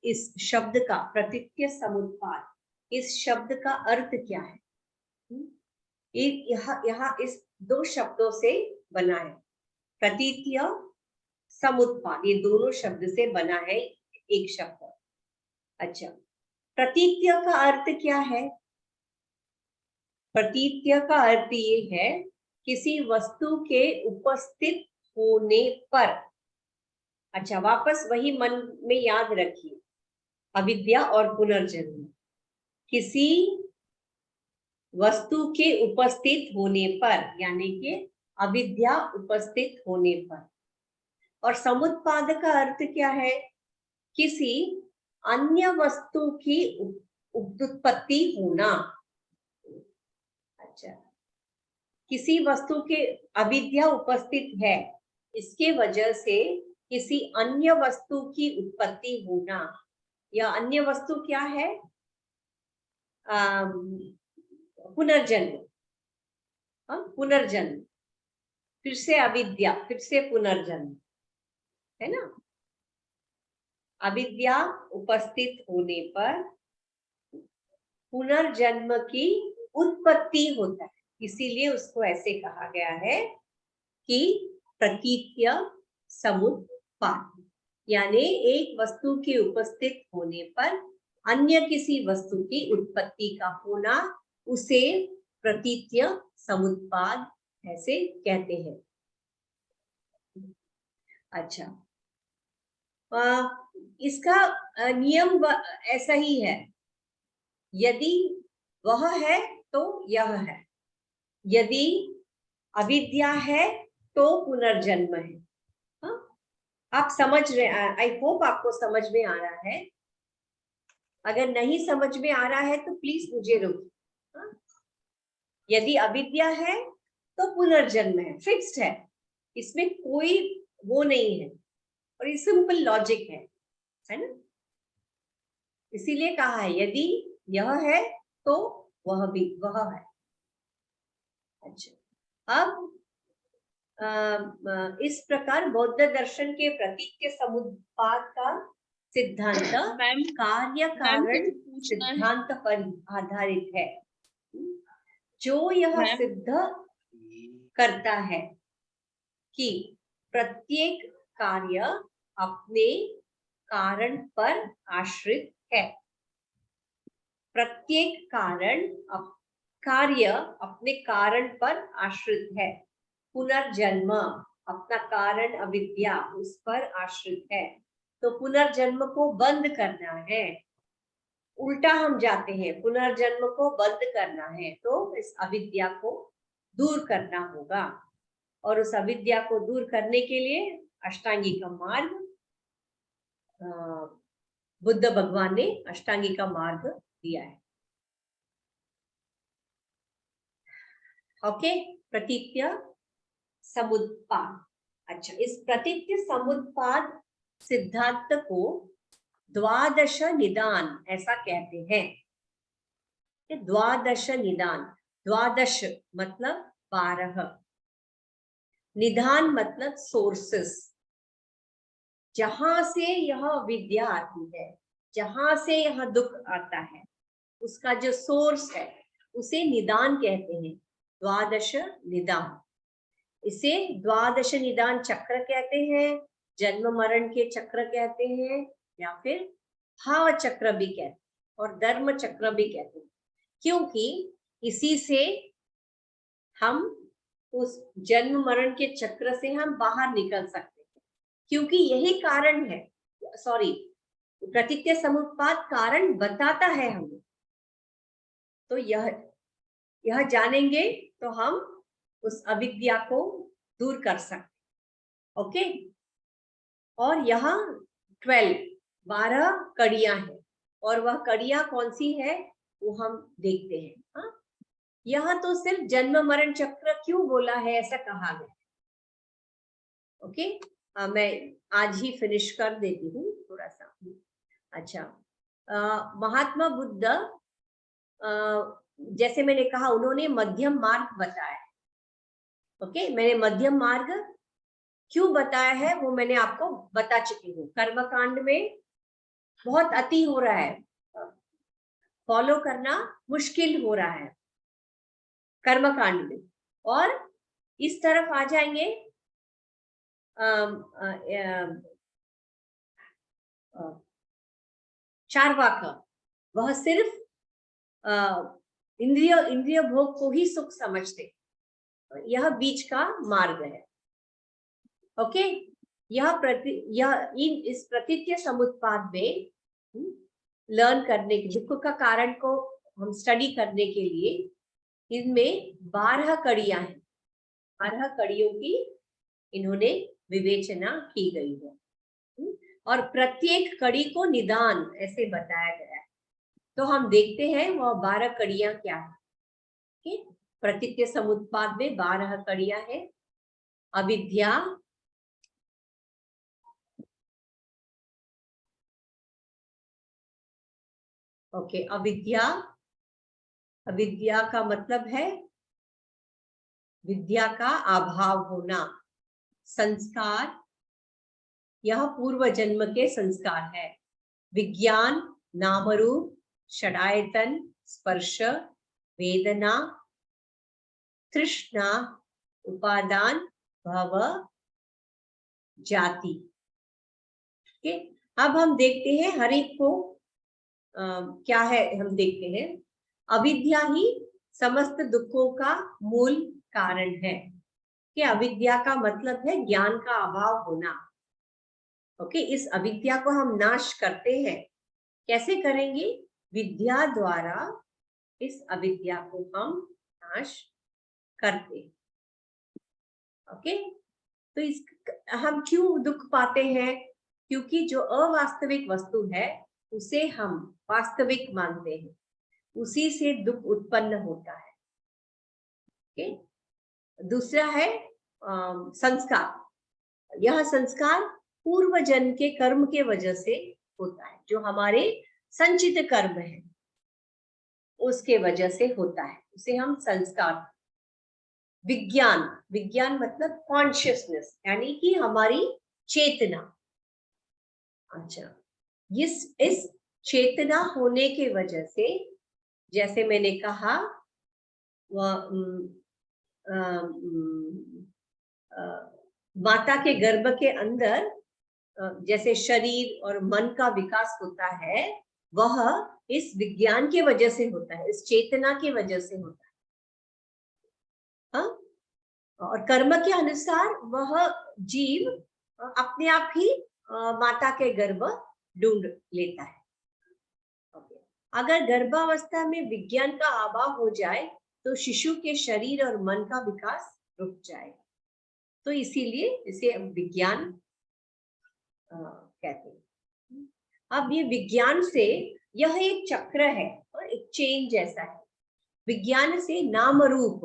S1: इस शब्द का, प्रतीक समुत्पाद, इस शब्द का अर्थ क्या है? यहाँ इस दो शब्दों से बना है, प्रतीत्य समुत्पाद, ये दोनों शब्द से बना है एक शब्द। अच्छा, प्रतीत्य का अर्थ क्या है? प्रतीत्य का अर्थ ये है किसी वस्तु के उपस्थित होने पर। अच्छा, वापस वही मन में याद रखिए, अविद्या और पुनर्जन्म, किसी वस्तु के उपस्थित होने पर, यानी कि अविद्या उपस्थित होने पर। और समुत्पाद का अर्थ क्या है? किसी अन्य वस्तु की उत्पत्ति होना। अच्छा, किसी वस्तु के अविद्या उपस्थित है, इसके वजह से किसी अन्य वस्तु की उत्पत्ति होना। या अन्य वस्तु क्या है? पुनर्जन्म, पुनर्जन्म, फिर से अविद्या, फिर से पुनर्जन्म, है ना? अविद्या उपस्थित होने पर पुनर्जन्म की उत्पत्ति होता है, इसीलिए उसको ऐसे कहा गया है कि प्रतीत्य समुत्पाद, यानी एक वस्तु के उपस्थित होने पर अन्य किसी वस्तु की उत्पत्ति का होना, उसे प्रतीत्य समुत्पाद ऐसे कहते हैं। अच्छा, इसका नियम ऐसा ही है, यदि वह है तो यह है, यदि अविद्या है तो पुनर्जन्म है। हाँ, आप समझ रहे, आई होप आपको समझ में आ रहा है। अगर नहीं समझ में आ रहा है तो प्लीज मुझे रोकिए। हाँ? यदि अविद्या है तो पुनर्जन्म है, फिक्स्ड है, इसमें कोई वो नहीं है, और ये सिंपल लॉजिक है ना? इसीलिए कहा है यदि यह है तो वह भी वह है। अच्छा, अब इस प्रकार बौद्ध दर्शन के प्रतीक के समुत्पाद का सिद्धांत कार्य कारण सिद्धांत पर आधारित है, जो यह सिद्ध करता है कि प्रत्येक कार्य अपने कारण पर आश्रित है। प्रत्येक कार्य अपने कारण पर आश्रित है। पुनर्जन्म अपना कारण अविद्या उस पर आश्रित है। तो पुनर्जन्म को बंद करना है। उल्टा हम जाते हैं, पुनर्जन्म को बंद करना है तो इस अविद्या को दूर करना होगा। और उस अविद्या को दूर करने के लिए अष्टांगी का मार्ग, बुद्ध भगवान ने अष्टांगी का मार्ग दिया है। ओके, प्रतीत्य समुत्पाद। अच्छा, इस प्रतीत्य समुत्पाद सिद्धांत को द्वादश निदान ऐसा कहते हैं। द्वादश निदान, द्वादश मतलब 12, निदान मतलब सोर्सेस, जहां से यह विद्या आती है, जहां से यह दुख आता है, उसका जो सोर्स है उसे निदान कहते हैं। द्वादश निदान, इसे द्वादश निदान चक्र कहते हैं, जन्म मरण के चक्र कहते हैं, या फिर भाव चक्र भी कहते हैं और धर्म चक्र भी कहते हैं, क्योंकि इसी से हम उस जन्म मरण के चक्र से हम बाहर निकल सकते हैं। क्योंकि यही कारण है, सॉरी, प्रतीत्य समुत्पाद कारण बताता है हमें। तो यह जानेंगे तो हम उस अविद्या को दूर कर सकते। ओके, और यहाँ 12 कड़ियां हैं, और वह कड़ियां कौन सी है वो हम देखते हैं। हाँ, यहाँ तो सिर्फ जन्म मरण चक्र क्यों बोला है, ऐसा कहा गया। ओके, मैं आज ही फिनिश कर देती हूँ थोड़ा सा। अच्छा, महात्मा बुद्ध, जैसे मैंने कहा, उन्होंने मध्यम मार्ग बताया। ओके, मैंने मध्यम मार्ग क्यों बताया है वो मैंने आपको बता चुकी हूँ। कर्मकांड में बहुत अति हो रहा है, फॉलो करना मुश्किल हो रहा है कर्मकांड में, और इस तरफ आ जाएंगे चार्वाक, वह सिर्फ इंद्रिय भोग को ही सुख समझते। यह बीच का मार्ग है। ओके, इस प्रतीत्य समुत्पाद में लर्न करने के, दुख का कारण को हम स्टडी करने के लिए इनमें 12 कड़ियां हैं। 12 कड़ियों की इन्होंने विवेचना की गई है, और प्रत्येक कड़ी को निदान ऐसे बताया गया है। तो हम देखते हैं वह 12 कड़ियां क्या है। प्रतीत्य समुत्पाद में 12 कड़ियां हैं। अविद्या, ओके, अविद्या का मतलब है विद्या का अभाव होना। संस्कार, यह पूर्व जन्म के संस्कार है। विज्ञान, नाम रूप, षडायतन, स्पर्श, वेदना, तृष्णा, उपादान, भव, जाति। ओके, अब हम देखते हैं हर एक को क्या है। हम देखते हैं अविद्या ही समस्त दुखों का मूल कारण है। कि अविद्या का मतलब है ज्ञान का अभाव होना। ओके, इस अविद्या को हम नाश करते हैं। कैसे करेंगे? विद्या द्वारा इस अविद्या को हम नाश करते हैं। ओके, तो हम क्यों दुख पाते हैं? क्योंकि जो अवास्तविक वस्तु है उसे हम वास्तविक मानते हैं, उसी से दुख उत्पन्न होता है। ओके, दूसरा है संस्कार। यह संस्कार पूर्व जन्म के कर्म के वजह से होता है, जो हमारे संचित कर्म है उसके वजह से होता है, उसे हम संस्कार। विज्ञान मतलब कॉन्शियसनेस, यानी कि हमारी चेतना। अच्छा, इस चेतना होने के वजह से, जैसे मैंने कहा, माता के गर्भ के अंदर जैसे शरीर और मन का विकास होता है, वह इस विज्ञान के वजह से होता है, इस चेतना की वजह से होता है। हाँ? और कर्म के अनुसार वह जीव अपने आप ही माता के गर्भ ढूंढ लेता है। अगर गर्भावस्था में विज्ञान का अभाव हो जाए तो शिशु के शरीर और मन का विकास रुक जाएगा। तो इसीलिए इसे विज्ञान कहते हैं। अब ये विज्ञान से, यह एक चक्र है और एक चेन जैसा है। विज्ञान से नाम रूप,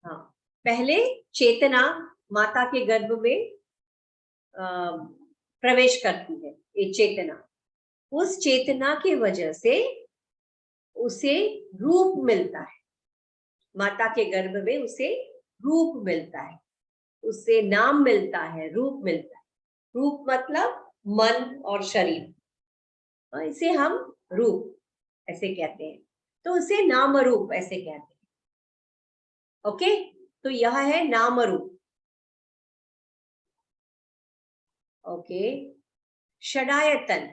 S1: हाँ, पहले चेतना माता के गर्भ में प्रवेश करती है। ये चेतना, उस चेतना की वजह से उसे रूप मिलता है। माता के गर्भ में उसे रूप मिलता है, उससे नाम मिलता है, रूप मिलता है। रूप मतलब मन और शरीर, इसे हम रूप ऐसे कहते हैं। तो उसे नाम रूप ऐसे कहते हैं। ओके, तो यह है नाम रूप। ओके, षडायतन।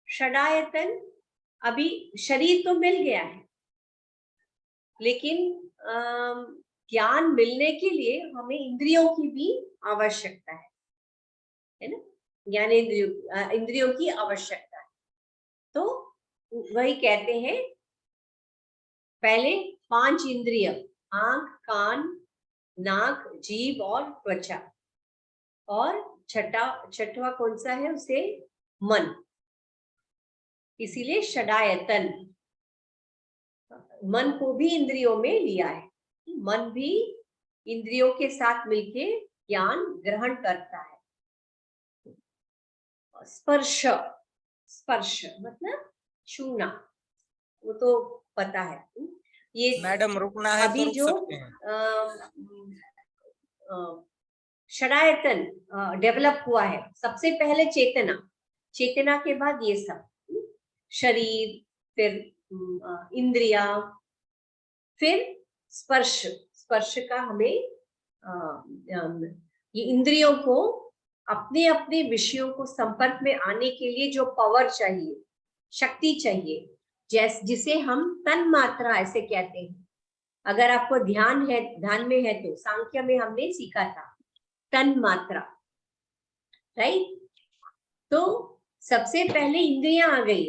S1: षडायतन, अभी शरीर तो मिल गया है, लेकिन ज्ञान मिलने के लिए हमें इंद्रियों की भी आवश्यकता है ना? ज्ञानेंद्रियों, इंद्रियों की आवश्यकता है। तो वही कहते हैं, पहले 5 इंद्रिय, आंख, कान, नाक, जीभ और त्वचा, और छठवा कौन सा है? उसे मन। इसीलिए षडायतन, मन को भी इंद्रियों में लिया है। मन भी इंद्रियों के साथ मिलके ज्ञान ग्रहण करता है। स्पर्श, स्पर्श मतलब छूना, वो तो पता है। ये
S5: मैडम रुकना है
S1: अभी
S5: तो रुक
S1: जो
S5: सकते हैं।
S1: षडायतन डेवलप हुआ है, सबसे पहले चेतना, चेतना के बाद ये सब, शरीर, फिर इंद्रिया, फिर स्पर्श। स्पर्श का हमें ये इंद्रियों को अपने अपने विषयों को संपर्क में आने के लिए जो पावर चाहिए, शक्ति चाहिए, जिसे हम तन मात्रा ऐसे कहते हैं। अगर आपको ध्यान है, ध्यान में है, तो सांख्य में हमने सीखा था तन मात्रा, राइट? तो सबसे पहले इंद्रियां आ गई।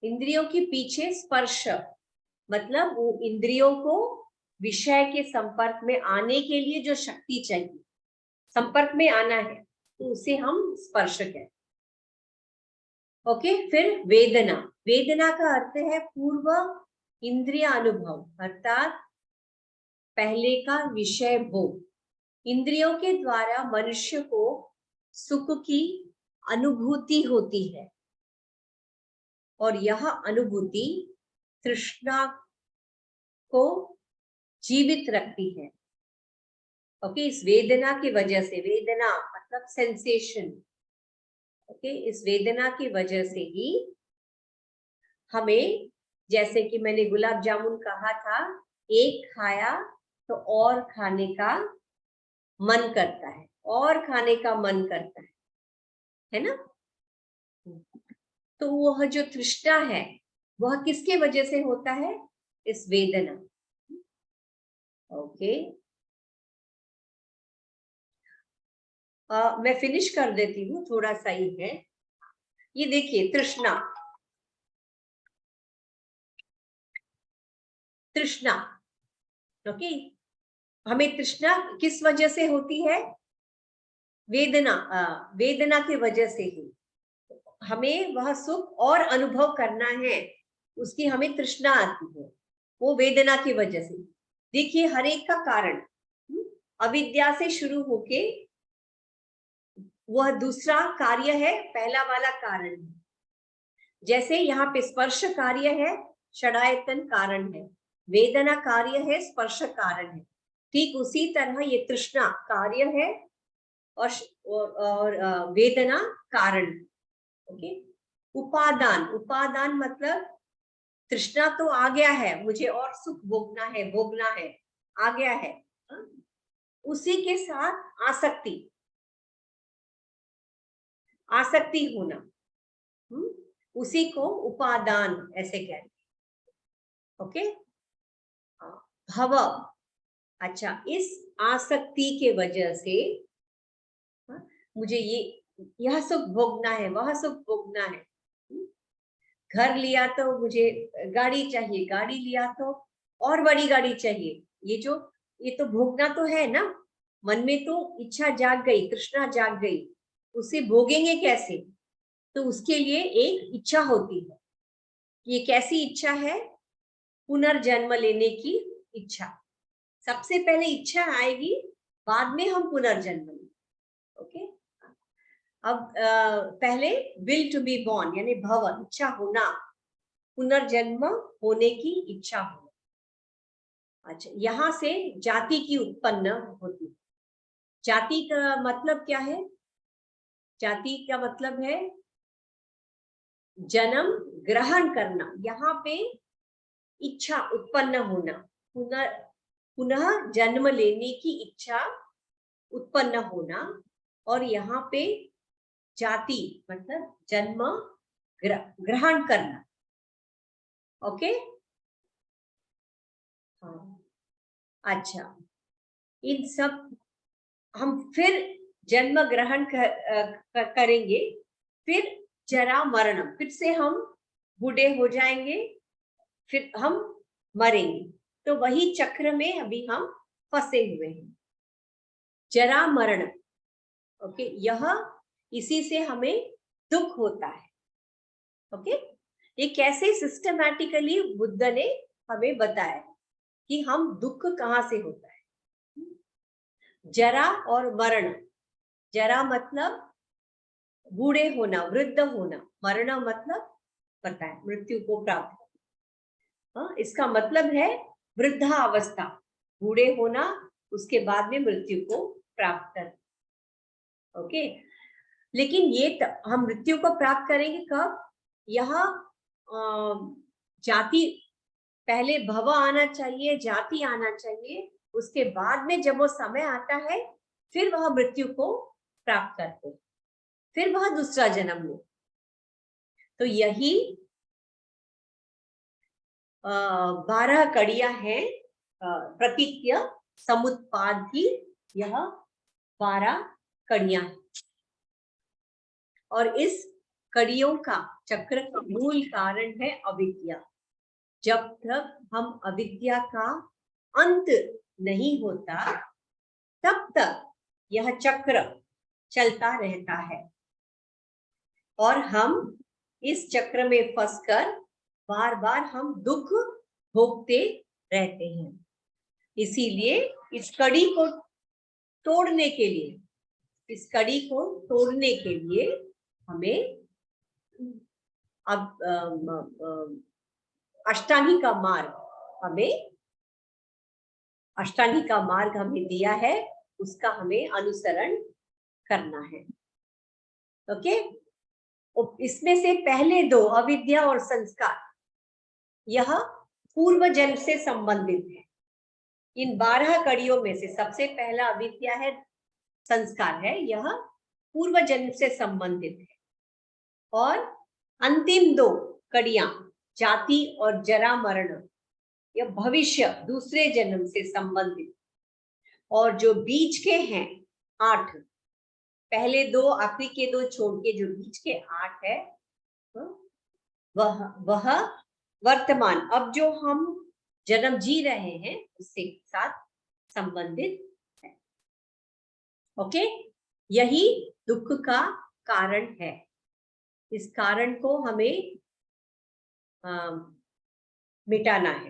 S1: इंद्रियों के पीछे स्पर्श, मतलब वो इंद्रियों को विषय के संपर्क में आने के लिए जो शक्ति चाहिए, संपर्क में आना है, तो उसे हम स्पर्श कहते हैं। ओके, फिर वेदना। वेदना का अर्थ है पूर्व इंद्रिय अनुभव, अर्थात पहले का विषय भोग। इंद्रियों के द्वारा मनुष्य को सुख की अनुभूति होती है, और यह अनुभूति तृष्णा को जीवित रखती है। ओके, इस वेदना की वजह से, वेदना मतलब सेंसेशन, ओके, इस वेदना की वजह से ही हमें, जैसे कि मैंने गुलाब जामुन कहा था, एक खाया तो और खाने का मन करता है, और खाने का मन करता है ना? तो वह जो तृष्णा है, वह किसके वजह से होता है? इस वेदना। ओके, मैं फिनिश कर देती हूँ, थोड़ा सा ही है। ये देखिए, तृष्णा, तृष्णा, ओके, हमें तृष्णा किस वजह से होती है? वेदना, वेदना की वजह से ही। हमें वह सुख और अनुभव करना है, उसकी हमें तृष्णा आती है, वो वेदना की वजह से। देखिए, हर एक का कारण अविद्या से शुरू होके वह दूसरा कार्य है, पहला वाला कारण है। जैसे यहाँ पे स्पर्श कार्य है, षडायतन कारण है, वेदना कार्य है, स्पर्श कारण है। ठीक उसी तरह ये तृष्णा कार्य है और वेदना कारण। ओके, उपादान, उपादान मतलब तृष्णा तो आ गया है, मुझे और सुख भोगना है, भोगना है, आ गया है, उसी के साथ आसक्ति। आसक्ति होना, उसी को उपादान ऐसे कहते हैं। ओके, भव, अच्छा, इस आसक्ति के वजह से मुझे यह सुख भोगना है, वह सुख भोगना है। घर लिया तो मुझे गाड़ी चाहिए, गाड़ी लिया तो और बड़ी गाड़ी चाहिए। ये तो भोगना तो है ना, मन में तो इच्छा जाग गई, तृष्णा जाग गई, उसे भोगेंगे कैसे? तो उसके लिए एक इच्छा होती है। ये कैसी इच्छा है? पुनर्जन्म लेने की इच्छा। सबसे पहले इच्छा आएगी, बाद में हम पुनर्जन्म लेंगे। ओके, अब पहले विल टू बी बॉर्न यानी भव, इच्छा होना, पुनर्जन्म होने की इच्छा होना। अच्छा, यहां से जाति की उत्पन्न होती है। जाति का मतलब क्या है? जाति का मतलब है जन्म ग्रहण करना। यहाँ पे इच्छा उत्पन्न होना, पुनः जन्म लेने की इच्छा उत्पन्न होना, और यहाँ पे जाति मतलब जन्म ग्रहण करना। ओके, हाँ, अच्छा, इन सब हम फिर जन्म ग्रहण करेंगे, फिर जरा मरणम, फिर से हम बूढ़े हो जाएंगे, फिर हम मरेंगे। तो वही चक्र में अभी हम फंसे हुए हैं, जरा मरण। ओके, यह इसी से हमें दुख होता है। ओके, ये कैसे सिस्टमैटिकली बुद्ध ने हमें बताया कि हम दुख कहाँ से होता है। जरा और मरण, जरा मतलब बूढ़े होना, वृद्ध होना, मरण मतलब पता है मृत्यु को प्राप्त करना। इसका मतलब है वृद्धावस्था, बूढ़े होना, उसके बाद में मृत्यु को प्राप्त करना। ओके, लेकिन ये हम मृत्यु को प्राप्त करेंगे कब? यह जाति, पहले भव आना चाहिए, जाति आना चाहिए, उसके बाद में जब वो समय आता है फिर वह मृत्यु को प्राप्त करते हैं, फिर वह दूसरा जन्म ले। तो यही 12 कड़ियां हैं प्रतीक्य समुत्पाद की, यह 12 कड़ियां हैं। और इस कड़ियों का चक्र का मूल कारण है अविद्या। जब तक हम अविद्या का अंत नहीं होता तब तक यह चक्र चलता रहता है, और हम इस चक्र में फंसकर बार बार हम दुख भोगते रहते हैं। इसीलिए इस कड़ी को तोड़ने के लिए, इस कड़ी को तोड़ने के लिए हमें अब अष्टांगी का मार्ग, अष्टांगी का मार्ग हमें दिया है, उसका हमें अनुसरण करना है। ओके, इसमें से पहले 2 अविद्या और संस्कार, यह पूर्व जन्म से संबंधित है। इन 12 कड़ियों में से सबसे पहला अविद्या है, संस्कार है, यह पूर्व जन्म से संबंधित है। और अंतिम 2 कड़ियां, जाति और जरा मरण, यह भविष्य दूसरे जन्म से संबंधित। और जो बीच के हैं 8, पहले 2, आखिरी के 2 छोड़ के जो बीच के 8 है, वह वर्तमान, अब जो हम जन्म जी रहे हैं उससे साथ संबंधित है। ओके, यही दुख का कारण है। इस कारण को हमें मिटाना है,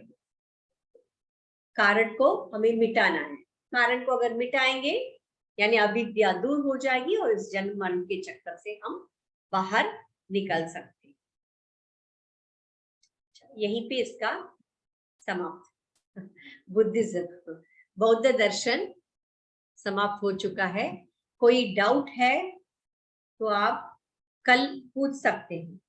S1: कारण को हमें मिटाना है। कारण को अगर मिटाएंगे यानी अविद्या दूर हो जाएगी और इस जन्म मरण के चक्कर से हम बाहर निकल सकते हैं। यहीं पे इसका समाप्त, बुद्धिज्म, बौद्ध दर्शन समाप्त हो चुका है। कोई डाउट है तो आप कल पूछ सकते हैं।